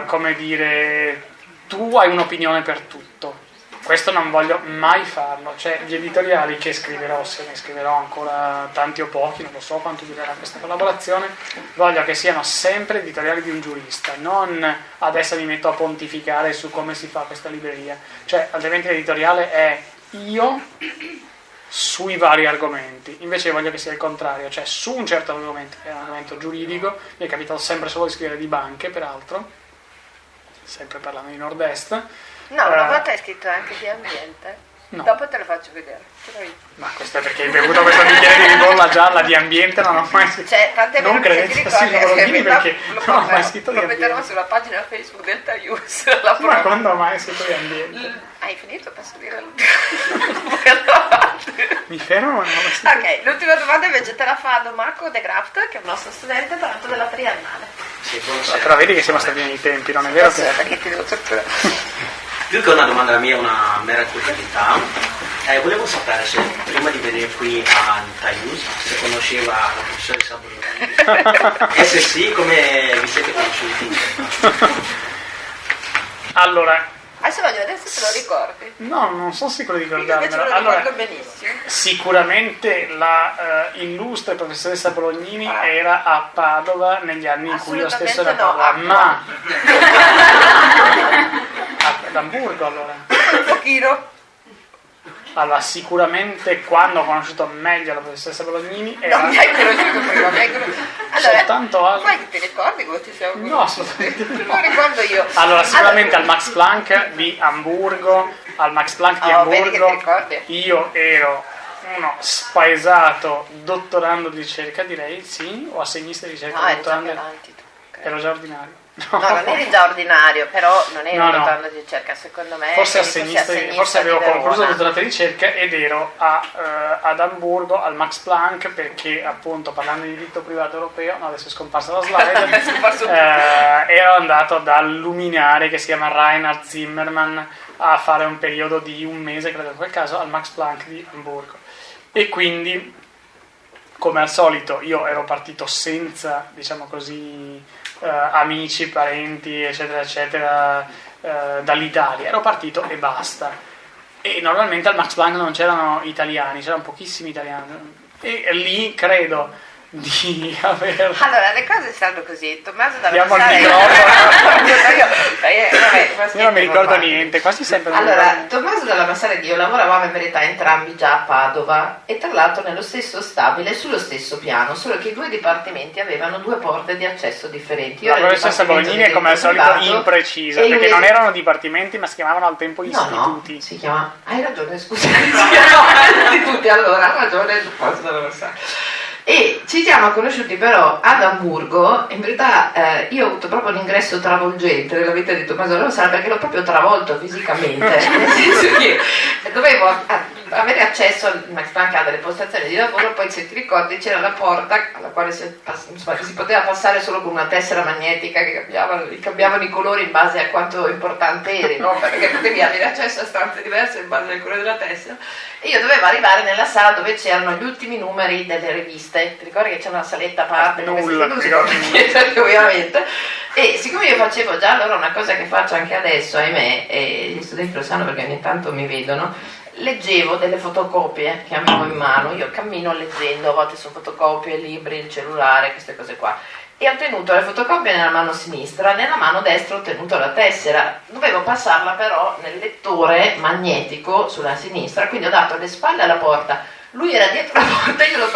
come dire, tu hai un'opinione per tutto. Questo non voglio mai farlo. Cioè, gli editoriali che scriverò, se ne scriverò ancora tanti o pochi, non lo so quanto durerà questa collaborazione, voglio che siano sempre editoriali di un giurista, non adesso mi metto a pontificare su come si fa questa libreria. Cioè, altrimenti l'editoriale è io sui vari argomenti, invece voglio che sia il contrario, cioè su un certo argomento, che è un argomento giuridico. Mi è capitato sempre solo di scrivere di banche, peraltro, sempre parlando di Nord-Est. No, una volta hai scritto anche di ambiente. No. Dopo te lo faccio vedere. Ma questo è perché hai bevuto questo bicchiere di ribolla gialla di ambiente, non ho mai scritto. Cioè, tante non volte credete sia Bologrini, perché non ho mai scritto di ambiente. Lo metterò ambiente. sulla pagina Facebook del Taius. Ma quando ho mai scritto di ambiente? Hai finito? Posso dire? Mi fermo? Ok, l'ultima domanda invece te la fa Marco De Graft, che è un nostro studente parlando della triennale. Sì, però vedi che siamo stati nei tempi, non è vero? Perché ti devo torturare. Più che una domanda, la mia è una mera curiosità. Volevo sapere se prima di venire qui a Taius se conosceva la professoressa Bologrini e se sì, come vi siete conosciuti? Allora, adesso voglio vedere se te lo ricordi. No, non sono sicuro di Io invece ricordarmelo. me lo ricordo Allora, benissimo. Sicuramente la illustre professoressa Bolognini era a Padova negli anni in cui io stesso ero a Padova, ma ad Amburgo allora. Un pochino. Allora, sicuramente quando ho conosciuto meglio la professoressa Bolognini era... Non mi hai conosciuto prima, mi hai conosciuto... Allora, soltanto al... poi ti ricordi come ti siamo conosciuti? No, assolutamente no. Lo ricordo io. Allora, sicuramente al Max Planck di Amburgo, vedi che ti ricordi? Io ero uno spaesato dottorando di ricerca, direi, sì, o assegnista di ricerca. No, eri già dottorando. avanti tu. Okay. Ero già ordinario. No, non eri già ordinario, però non eri No. dottorando di ricerca, secondo me. Forse forse avevo di concluso il Verona. dottorato di ricerca ed ero ad Amburgo al Max Planck, perché appunto, parlando di diritto privato europeo, no, adesso è scomparsa la slide, ero andato dal luminare che si chiama Reinhard Zimmermann a fare un periodo di un mese, credo in quel caso, al Max Planck di Amburgo. E quindi, come al solito, io ero partito senza, diciamo così, amici, parenti, eccetera, eccetera, dall'Italia. Ero partito e basta. E normalmente al Max Planck non c'erano italiani, c'erano pochissimi italiani. E lì credo di aver... Allora, le cose stanno così. Tommaso dalla Diamo il Massara io non mi ricordo niente, quasi sempre. Allora, Tommaso dalla Massara ed io lavoravamo in verità entrambi già a Padova, e tra l'altro nello stesso stabile, sullo stesso piano, solo che i due dipartimenti avevano due porte di accesso differenti. La professoressa Bolognini è, come al solito, imprecisa, perché non erano dipartimenti ma si chiamavano al tempo istituti. No, si chiama... Hai ragione, scusa. Si chiamavano istituti, allora, ha ragione Tommaso dalla Massara. E ci siamo conosciuti però ad Amburgo. In verità io ho avuto proprio un ingresso travolgente nella vita di Tommaso dalla Massara, perché l'ho proprio travolto fisicamente, nel senso che dovevo avere accesso anche a delle postazioni di lavoro. Poi, se ti ricordi, c'era la porta alla quale si poteva passare solo con una tessera magnetica che cambiavano i colori in base a quanto importante eri, no? Perché potevi avere accesso a stanze diverse in base al colore della tessera. E io dovevo arrivare nella sala dove c'erano gli ultimi numeri delle riviste. Ti ricordi che c'era una saletta a parte? Nulla, ovviamente. E siccome io facevo già allora una cosa che faccio anche adesso, ahimè, e gli studenti lo sanno perché ogni tanto mi vedono, leggevo delle fotocopie che avevo in mano. Io cammino leggendo, a volte sono fotocopie, libri, il cellulare, queste cose qua. E ho tenuto le fotocopie nella mano sinistra, nella mano destra ho tenuto la tessera. Dovevo passarla però nel lettore magnetico sulla sinistra, quindi ho dato le spalle alla porta. Lui era dietro la porta, io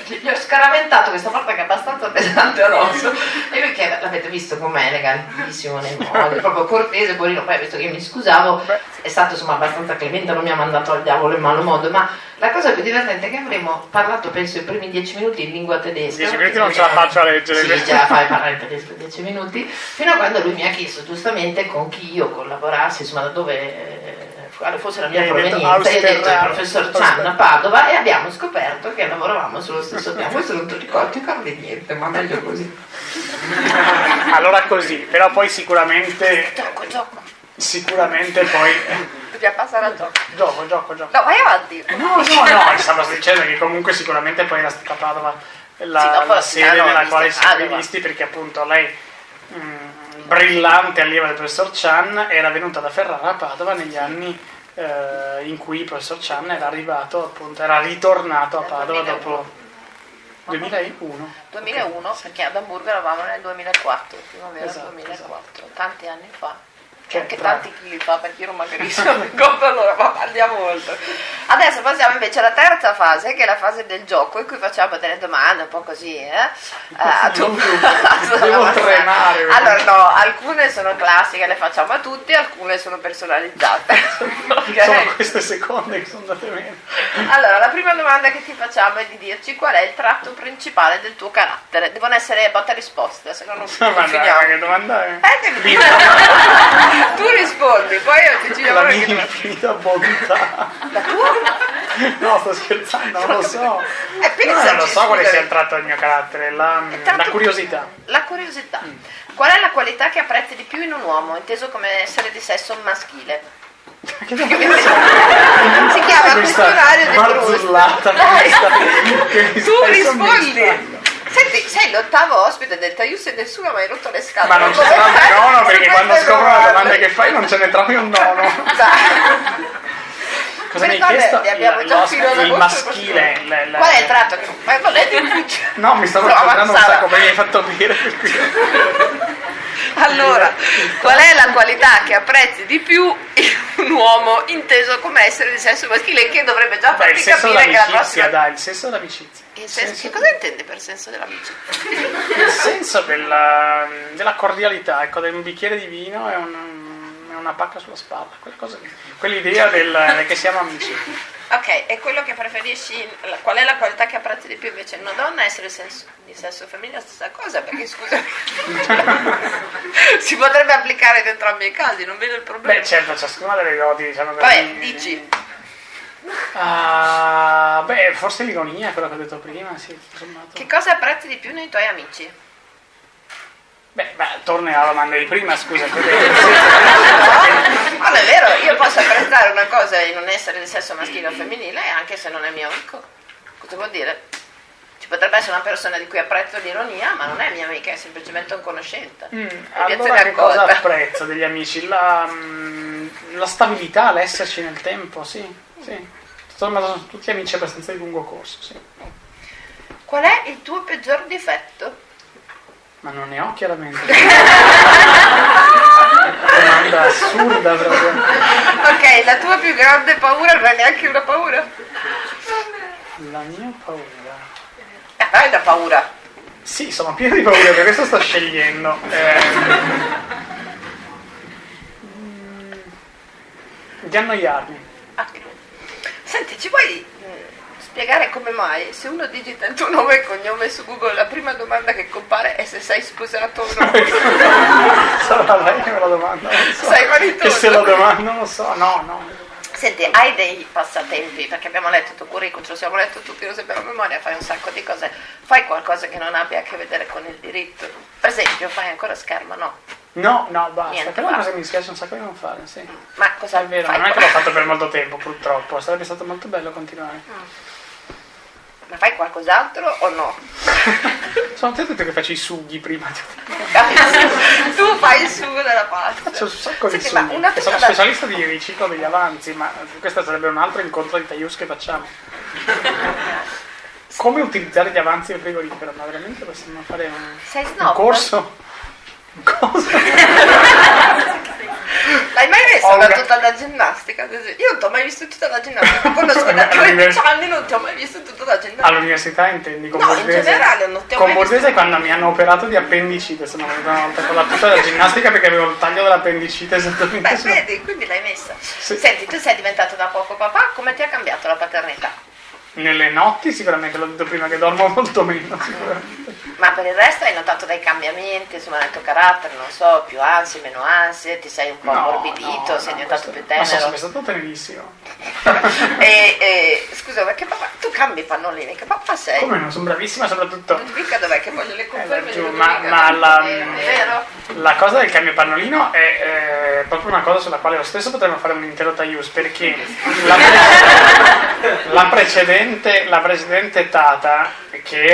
gli ho scaraventato questa porta che è abbastanza pesante all'osso, e lui, che l'avete visto com'è, elegantissimo nei modi, proprio cortese, porino. Poi, visto che io mi scusavo, è stato insomma abbastanza clemente, non mi ha mandato al diavolo in malo modo. Ma la cosa più divertente è che avremmo parlato, penso, i primi 10 minuti in lingua tedesca. 10 minuti non ce la faccio a leggere. Sì, ce la fai a parlare in tedesco 10 minuti, fino a quando lui mi ha chiesto giustamente con chi io collaborassi, insomma da dove quale fosse la mia provenienza. Io ho detto il professor Chan a Padova, e abbiamo scoperto che lavoravamo sullo stesso piano. Questo non ti ricordi niente, ma meglio così. Allora così, però poi sicuramente poi dobbiamo passare al gioco. Gioco. No, vai avanti. No, stavo dicendo che comunque sicuramente poi era stata Padova la sede nella quale si sono rivisti, perché appunto lei, brillante allievo del professor Chan, era venuta da Ferrara a Padova negli anni in cui il professor Chan era arrivato, appunto, era ritornato a Padova dopo 2001, perché ad Amburgo eravamo nel 2004, primavera esatto, 2004, tanti anni fa. Cioè, anche tanti chili fa, perché io ero magrissima, allora ma andiamo oltre. Adesso passiamo invece alla terza fase, che è la fase del gioco, in cui facciamo delle domande un po' così, devo tremare. Allora no, alcune sono classiche, le facciamo a tutti, alcune sono personalizzate. Okay? Sono queste seconde che sono andate meno. Allora, la prima domanda che ti facciamo è di dirci qual è il tratto principale del tuo carattere. Devono essere botta e risposta, se no non finiamo. Che domanda è? Tu rispondi, poi io decidiamo la mia infinita bontà. La tua? No, sto scherzando, non lo so. Non lo so quale sia il tratto del mio carattere, la curiosità. La curiosità. Qual è la qualità che apprezzi di più in un uomo, inteso come essere di sesso maschile? Che si chiama questionario di Marzurlata. Tu rispondi. Senti, sei l'ottavo ospite del Taius e nessuno ha mai rotto le scatole. Ma non c'è un nono, perché quando scopro la domanda che fai non ce ne trovi un nono. Cosa mi hai chiesto? Il maschile. Qual è il tratto? Ma non è difficile. No, mi stavo concentrando un sacco perché mi hai fatto bere. Allora, qual è la qualità che apprezzi di più in un uomo, inteso come essere di sesso maschile, che dovrebbe già farti capire che la prossima... Dai, il senso dell'amicizia. Che cosa intendi per senso dell'amicizia? Il senso della cordialità, ecco, di un bicchiere di vino e una pacca sulla spalla, quell'idea che siamo amici. Ok, e quello che preferisci, qual è la qualità che apprezzi di più invece in una donna? Essere di sesso femminile è la stessa cosa, perché scusa, si potrebbe applicare in entrambi i casi, non vedo il problema. Beh, certo, ciascuna delle doti, diciamo così. Vabbè, dici. Forse l'ironia è quello che ho detto prima, sì. Che cosa apprezzi di più nei tuoi amici? Torni alla domanda di prima, scusa. Ma non è vero, io posso apprezzare una cosa e non essere di sesso maschile o femminile anche se non è mio amico. Cosa vuol dire? Ci potrebbe essere una persona di cui apprezzo l'ironia, ma non è mia amica, è semplicemente un conoscente. Allora che cosa apprezzo degli amici? La stabilità, l'esserci nel tempo, sì. Sono tutti amici abbastanza di lungo corso, sì. Qual è il tuo peggior difetto? Ma non ne ho, chiaramente. Domanda assurda proprio. Ok, la tua più grande paura non è neanche una paura? La mia paura. Hai una paura? Sì, sono pieno di paura, per questo sto scegliendo. Di annoiarmi. Senti, ci vuoi spiegare come mai, se uno digita il tuo nome e cognome su Google, la prima domanda che compare è se sei sposato o no? Sarà lei che me la domanda, non so. Sei maritoso? Che se la domanda non lo so, no. Senti, hai dei passatempi? Perché abbiamo letto il tuo curriculum, ce lo siamo letto tutti, lo sappiamo a memoria, fai un sacco di cose. Fai qualcosa che non abbia a che vedere con il diritto? Per esempio, fai ancora scherma, no? No, basta. Niente, Però è una basta. cosa che mi spiace un sacco di non fare, sì. Ma cosa È vero, fai? non è che l'ho fatto per molto tempo, purtroppo. Sarebbe stato molto bello continuare. Ma fai qualcos'altro o no? Sono te detto che faccio i sughi prima. Tu fai il sugo della pasta. Faccio un sacco di Senti, ma sughi. una E sono cosa da- specialista di riciclo degli avanzi, ma questo sarebbe un altro incontro di Taius che facciamo. Come utilizzare gli avanzi del frigorifero? Ma veramente possiamo fare Sei un snob? corso? Cosa? L'hai mai visto Ho una ga- tuta da ginnastica? Ad esempio? Io non ti ho mai visto tutta da ginnastica. Conosco da 13 anni, non ti ho mai visto tutta da ginnastica. All'università intendi con No, in Borghese? generale non ti ho Con mai Borghese visto. quando mi hanno operato di appendicite, sono venuta una volta con la tuta da ginnastica perché avevo il taglio dell'appendicite esattamente. Beh, sulla- vedi, quindi l'hai messa. Sì. Senti, tu sei diventato da poco papà, come ti ha cambiato la paternità? Nelle notti sicuramente, l'ho detto prima che dormo molto meno sicuramente. Ma per il resto hai notato dei cambiamenti, insomma, nel tuo carattere, non so, più ansie, meno ansie, ti sei un po' ammorbidito, sei diventato più Ma sono tenero. sempre stato tenerissimo. Scusa, ma che papà? Tu cambi i pannolini, che papà sei? Come no, sono bravissima soprattutto. Non ti dica dov'è che voglio le conferme di Giù, Ludovica. ma Vero? la cosa del cambio pannolino è proprio una cosa sulla quale lo stesso potremmo fare un intero Taius, perché la precedente Tata, che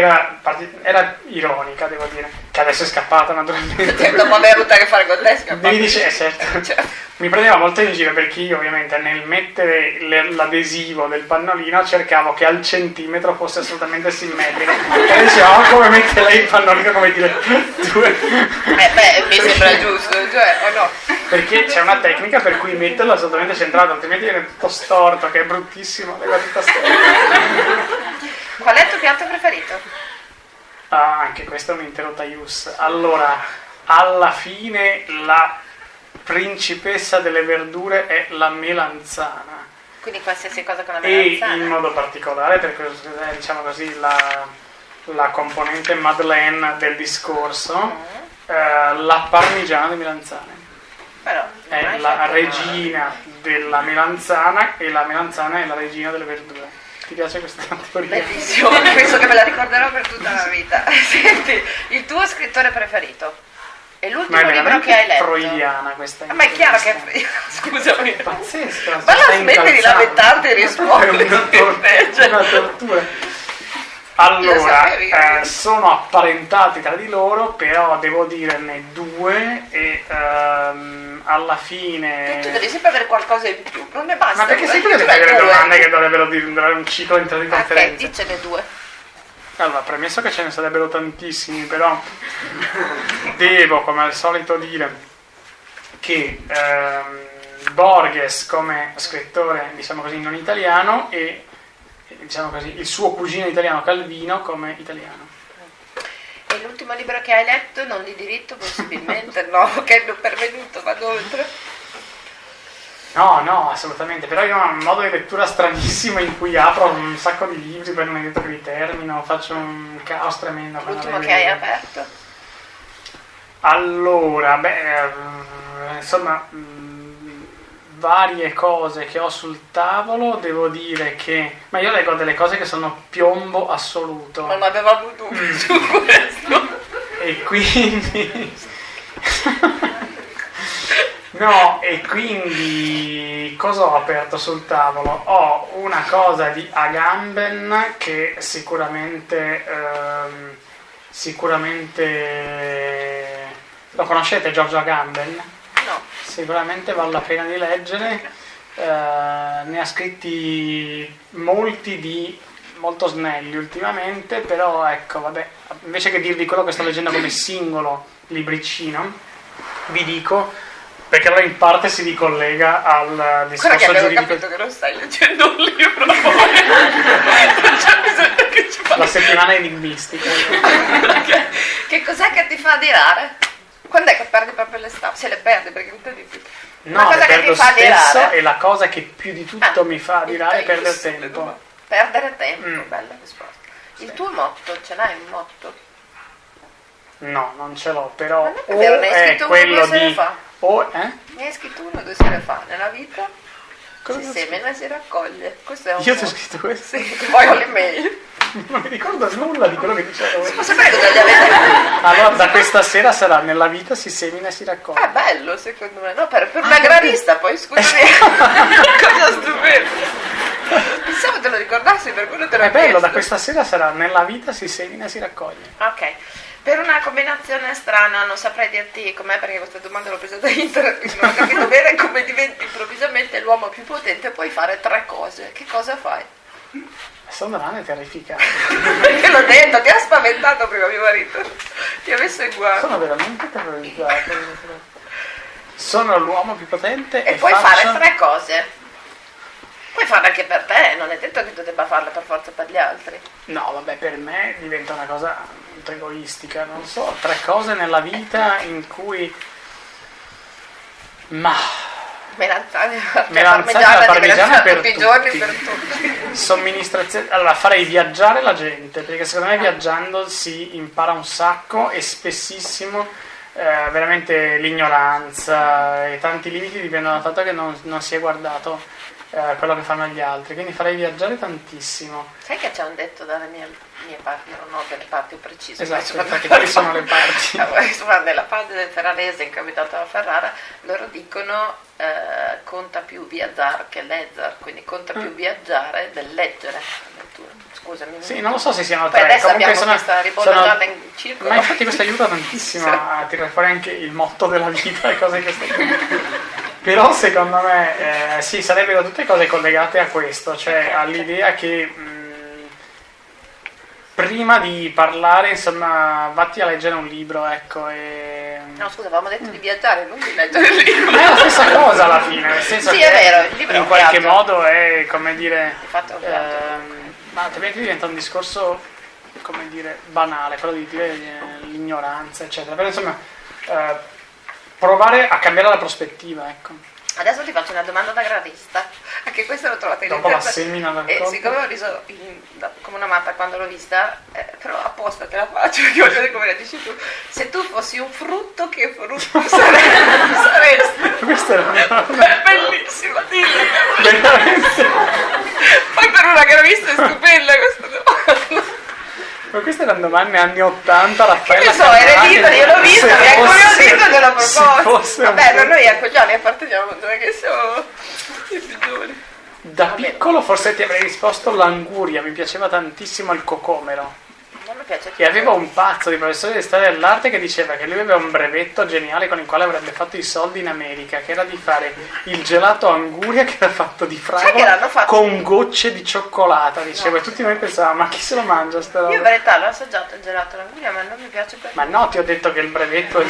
era ironica, devo dire, che adesso è scappata naturalmente. Dopo aver avuto a che fare con te, Mi dice, certo. Mi prendeva molto in giro perché io ovviamente nel mettere l'adesivo del pannolino cercavo che al centimetro fosse assolutamente simmetrico e dicevo come mette lei il pannolino, come dire due. Mi sembra giusto, cioè, o no? Perché c'è una tecnica per cui metterlo assolutamente centrato, altrimenti viene tutto storto, che è bruttissimo, le guardi tutto storto. Qual è il tuo piatto preferito? Anche questo è un intero Taius. Allora, alla fine la principessa delle verdure è la melanzana. Quindi qualsiasi cosa con la E melanzana. in modo particolare, perché è, diciamo così, la componente Madeleine del discorso, la parmigiana di melanzane. Però, È la regina della melanzana e la melanzana è la regina delle verdure. Ti piace questa teoria? Bellissimo, penso che me la ricorderò per tutta la vita. Senti, il tuo scrittore preferito? E Ma l'ultimo è libro veramente che hai letto? freudiana questa. Ma è chiaro che è freudiana, scusami. È pazzesca. Ma la smetti di lamentarti e rispondi. È una tortura. Allora, sono apparentati tra di loro, però devo dirne due e alla fine... Tu devi sempre avere qualcosa in più, non ne basta. Ma perché sempre devi fare delle domande che dovrebbero durare un ciclo intero di Ok, conferenze? dicene due. Allora, premesso che ce ne sarebbero tantissimi, però devo, come al solito, dire che Borges come scrittore, diciamo così, non italiano e, diciamo così, il suo cugino italiano Calvino come italiano. E l'ultimo libro che hai letto, non di diritto possibilmente, no, che è pervenuto, vado oltre. No, assolutamente, però io ho un modo di lettura stranissimo in cui apro un sacco di libri, poi non è detto che li termino, faccio un caos tremendo. L'ultimo che hai aperto? Allora, insomma, varie cose che ho sul tavolo, devo dire che... Ma io leggo delle cose che sono piombo assoluto. Non avevamo dubbi su questo. E quindi... No, e quindi cosa ho aperto sul tavolo? Ho una cosa di Agamben che sicuramente lo conoscete, Giorgio Agamben? No. Sicuramente vale la pena di leggere. Ne ha scritti molti molto snelli ultimamente, però ecco, vabbè, invece che dirvi quello che sto leggendo come singolo libricino, vi dico, perché allora in parte si ricollega al discorso che abbiamo giuridico. capito che non stai leggendo un libro poi. Non c'è bisogno che ci La settimana enigmistica. Che cos'è che ti fa adirare? Quando è che perdi proprio le stappe? Se le perdi, perché non te di più. No, cosa le che perdo ti fa spesso adirare? e la cosa che più di tutto mi fa adirare è perdere tempo. Perdere tempo, bella risposta. Il tuo motto, ce l'hai un motto? No, non ce l'ho, però Ma non è vero, ne hai è scritto uno quello 2 sere di... fa. O, Ne hai scritto 1 2 sere fa, nella vita? Si semina e si raccoglie. Questo è un Io ti ho scritto questo? Sì, poi ho l'email. Non mi ricordo nulla di quello che dicevo. Ma sapete cosa gli avete? Allora, da questa sera sarà nella vita si semina e si raccoglie. È bello, secondo me. No, per un agrarista, poi scusami. Cosa stupenda. Pensavo te lo ricordassi, per quello te l'ho È bello, chiesto. da questa sera sarà nella vita si semina e si raccoglie. Ok. Per una combinazione strana, non saprei dirti com'è, perché questa domanda l'ho presa da internet, quindi non ho capito bene come diventi improvvisamente l'uomo più potente e puoi fare 3 cose. Che cosa fai? Sondran è terrificante. Perché l'ho detto, ti ha spaventato prima mio marito. Ti ha messo in guardia. Sono veramente terrorizzato. Sono l'uomo più potente E puoi fare 3 cose. Puoi farle anche per te, non è detto che tu debba farle per forza per gli altri. No, vabbè, per me diventa una cosa molto egoistica, non so, 3 cose nella vita in cui... Melanzane parmigiana per tutti i tutti. giorni per tutti. Somministrazione. Allora, farei viaggiare la gente, perché secondo me viaggiando si impara un sacco e spessissimo veramente l'ignoranza e tanti limiti dipendono dal fatto che non si è guardato quello che fanno gli altri, quindi farei viaggiare tantissimo. Sai che c'è un detto dalle mie parti, non ho delle parti precise. Esatto, infatti quali sono le parti? Nella parte del ferrarese in cui abitato a Ferrara, loro dicono conta più viaggiare che leggere, quindi conta più viaggiare del leggere. Scusami. Sì, non lo so se siano Poi 3, adesso comunque abbiamo questa ribolleggiata in circolo. Ma infatti questo aiuta tantissimo a tirare fuori anche il motto della vita e cose che però secondo me sì, sarebbero tutte cose collegate a questo, cioè all'idea che prima di parlare, insomma, vatti a leggere un libro, ecco. No, scusa, avevamo detto di viaggiare, non di leggere il libro. È la stessa cosa alla fine, nel senso sì, che è vero, il libro è in un qualche viaggio. modo è, come dire, Infatti è un viaggio. ma altrimenti diventa un discorso, come dire, banale, quello di dire l'ignoranza, eccetera. Però insomma, provare a cambiare la prospettiva, ecco. Adesso ti faccio una domanda da gradista, anche questa l'ho trovata in Dopo la internet. semina del E corpo. siccome ho riso come una matta quando l'ho vista, però apposta te la faccio perché voglio vedere come la dici tu. Se tu fossi un frutto, che frutto saresti? Questa era È bellissima, dillo. veramente. Poi per una gravista è stupenda questa domanda. Ma queste erano domande anni 80, Che Raffaella ne so, eredita, io l'ho vista, mi ha incuriosito e te l'ho proposto. Vabbè, ma noi a quegli anni apparteniamo, non è che siamo i più giovani. Da piccolo forse ti avrei risposto l'anguria, mi piaceva tantissimo il cocomero. Non mi piace. E avevo un pazzo di professore di storia dell'arte che diceva che lui aveva un brevetto geniale con il quale avrebbe fatto i soldi in America, che era di fare il gelato anguria che era fatto di fragola con gocce di cioccolata, diceva, e tutti noi pensavamo, ma chi se lo mangia sta roba? Io in verità l'ho assaggiato il gelato all'anguria, ma non mi piace per Ma no, ti ho detto che il brevetto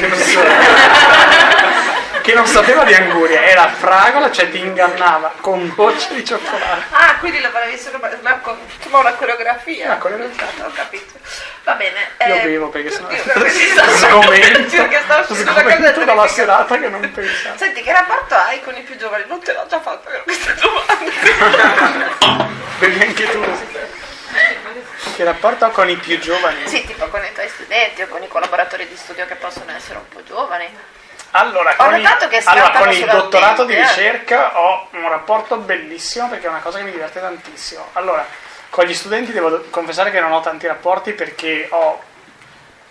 che non sapeva di anguria, era fragola, cioè ti ingannava con gocce di cioccolato. Ah, quindi lo farevi solo una coreografia. Una coreografia. Ho capito. Va bene. Io bevo perché sennò sgomento sgomento dalla serata che non pensavo. Senti, che rapporto hai con i più giovani? Non te l'ho già fatto questa domanda. Vedi anche tu. Che rapporto ho con i più giovani? Sì, tipo con i tuoi studenti o con i collaboratori di studio che possono essere un po' giovani. Allora, Ho notato che scattano con il sulla dottorato di mente, ricerca ho un rapporto bellissimo perché è una cosa che mi diverte tantissimo. Allora, con gli studenti devo confessare che non ho tanti rapporti perché ho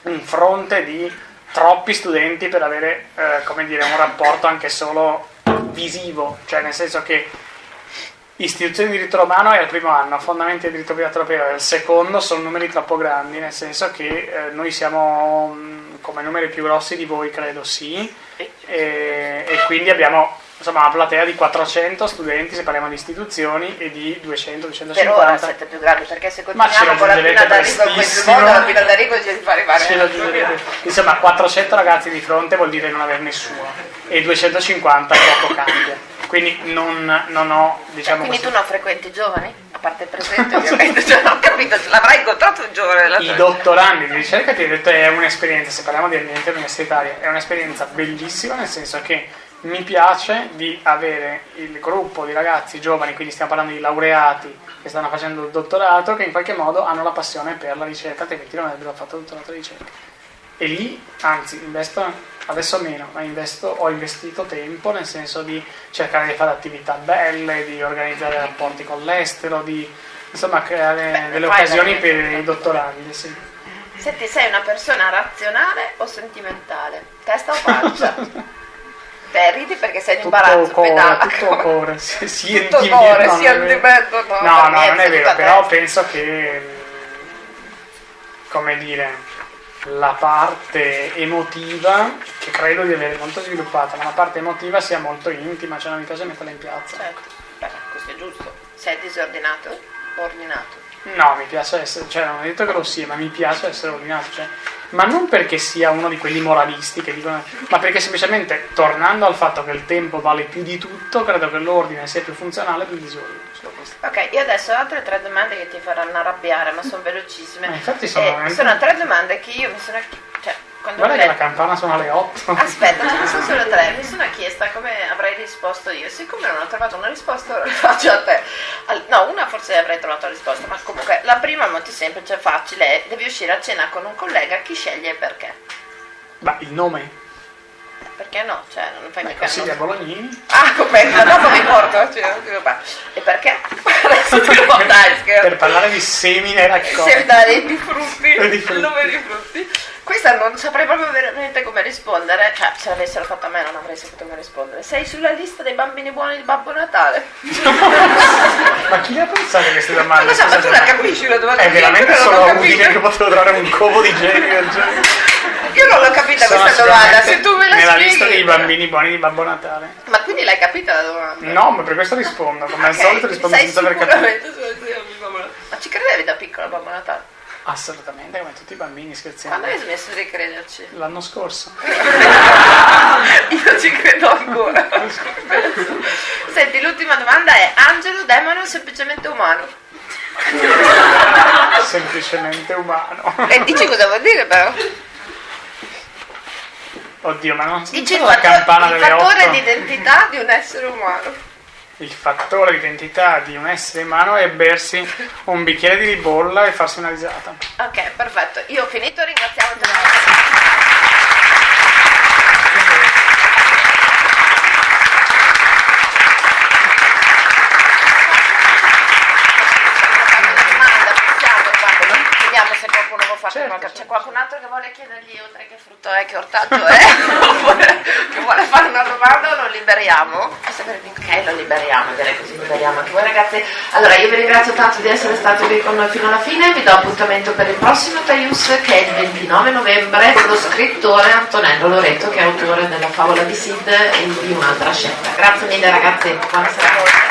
un fronte di troppi studenti per avere, come dire, un rapporto anche solo visivo, cioè nel senso che istituzioni di diritto romano è al primo anno, fondamenti di diritto privato europeo è al secondo, sono numeri troppo grandi, nel senso che noi siamo come numeri più grossi di voi, credo, sì, e quindi abbiamo insomma una platea di 400 studenti se parliamo di istituzioni e di 200-250. Per ora siete più grandi, perché se Ma ci continuiamo con la Pina raggiungerete d'Arrigo in questo modo, la Pina d'Arrigo ci fa arrivare. Ci raggiungerete. Insomma, 400 ragazzi di fronte vuol dire non aver nessuno e 250 poco cambia. Quindi non ho, diciamo quindi così. tu non frequenti i giovani? A parte il presente, ovviamente, cioè, non ho capito, l'avrai incontrato un giovane della I dottorandi di ricerca, ti ho detto, è un'esperienza, se parliamo di ambiente universitario, è un'esperienza bellissima, nel senso che mi piace di avere il gruppo di ragazzi giovani, quindi stiamo parlando di laureati che stanno facendo il dottorato, che in qualche modo hanno la passione per la ricerca, altrimenti non avrebbero fatto il dottorato di ricerca. E lì, anzi, investo Adesso meno, ma ho investito tempo nel senso di cercare di fare attività belle, di organizzare rapporti con l'estero, di insomma creare delle occasioni per i dottorandi. Sì. Senti, sei una persona razionale o sentimentale? Testa o pancia? Te ridi perché sei in imbarazzo. Tutto cuore, sentimento. Tutto cuore, sentimento, no. No, non è vero, però penso che, come dire, la parte emotiva, che credo di avere molto sviluppata, ma la parte emotiva sia molto intima, cioè non mi piace metterla in piazza. Certo, beh, questo è giusto. Sei disordinato o ordinato? No, mi piace essere, cioè non ho detto che lo sia, ma mi piace essere ordinato, cioè, ma non perché sia uno di quelli moralisti che dicono, ma perché semplicemente, tornando al fatto che il tempo vale più di tutto, credo che l'ordine sia più funzionale del disordine. Ok, io adesso ho altre 3 domande che ti faranno arrabbiare, ma sono velocissime. Ma infatti sono 3 domande che io mi sono guarda che la campana suona alle 8. Aspetta, ce ne sono solo 3. Mi sono chiesta come avrei risposto io. Siccome non ho trovato una risposta, ora la faccio a te. No, una forse avrei trovato la risposta, ma comunque la prima è molto semplice, facile, è: devi uscire a cena con un collega, chi sceglie e perché? Ma il nome? Perché no? Cioè, non fai mica Silvia Bolognini. Ah, come? Dopo mi porto. E perché? Dai, scherzo. Per parlare di semine raccolte. Semina di frutti. Il nome di frutti. Questa non saprei proprio veramente come rispondere. Cioè, se l'avessero fatta a me non avrei saputo come rispondere. Sei sulla lista dei bambini buoni di Babbo Natale? Ma chi le ha pensato queste domande? Non lo so, ma tu la capisci la domanda? È veramente solo a Udine che potevo trovare un covo di geni del genere. Io non l'ho capita questa domanda, se tu me la nella spieghi. Lista dei bambini buoni di Babbo Natale. Ma quindi l'hai capita la domanda? No, ma per questo rispondo, come al solito rispondo senza aver capito. Ma ci credevi da piccola a Babbo Natale? Assolutamente, come tutti i bambini, scherziamo. Quando hai smesso di crederci? L'anno scorso. Io ci credo ancora. Senti, l'ultima domanda è: angelo, demone o semplicemente umano? Semplicemente umano. E dici cosa vuol dire però? Oddio, ma non dici la campana delle 8. Il fattore di identità di un essere umano. Il fattore di identità di un essere umano è bersi un bicchiere di ribolla e farsi una risata. Ok, perfetto. Io ho finito, ringraziamo tutti. Vediamo se qualcuno vuole fare qualcosa. C'è qualcun altro che vuole chiedergli, oltre che frutto è, che ortaggio è, oppure che vuole fare una domanda o lo liberiamo? Ok, lo liberiamo, direi così liberiamo anche voi ragazzi. Allora io vi ringrazio tanto di essere stati qui con noi fino alla fine, vi do appuntamento per il prossimo Taius che è il 29 novembre con lo scrittore Antonello Loreto, che è autore della favola di Sid e di un'altra scelta. Grazie mille ragazzi, buona serata.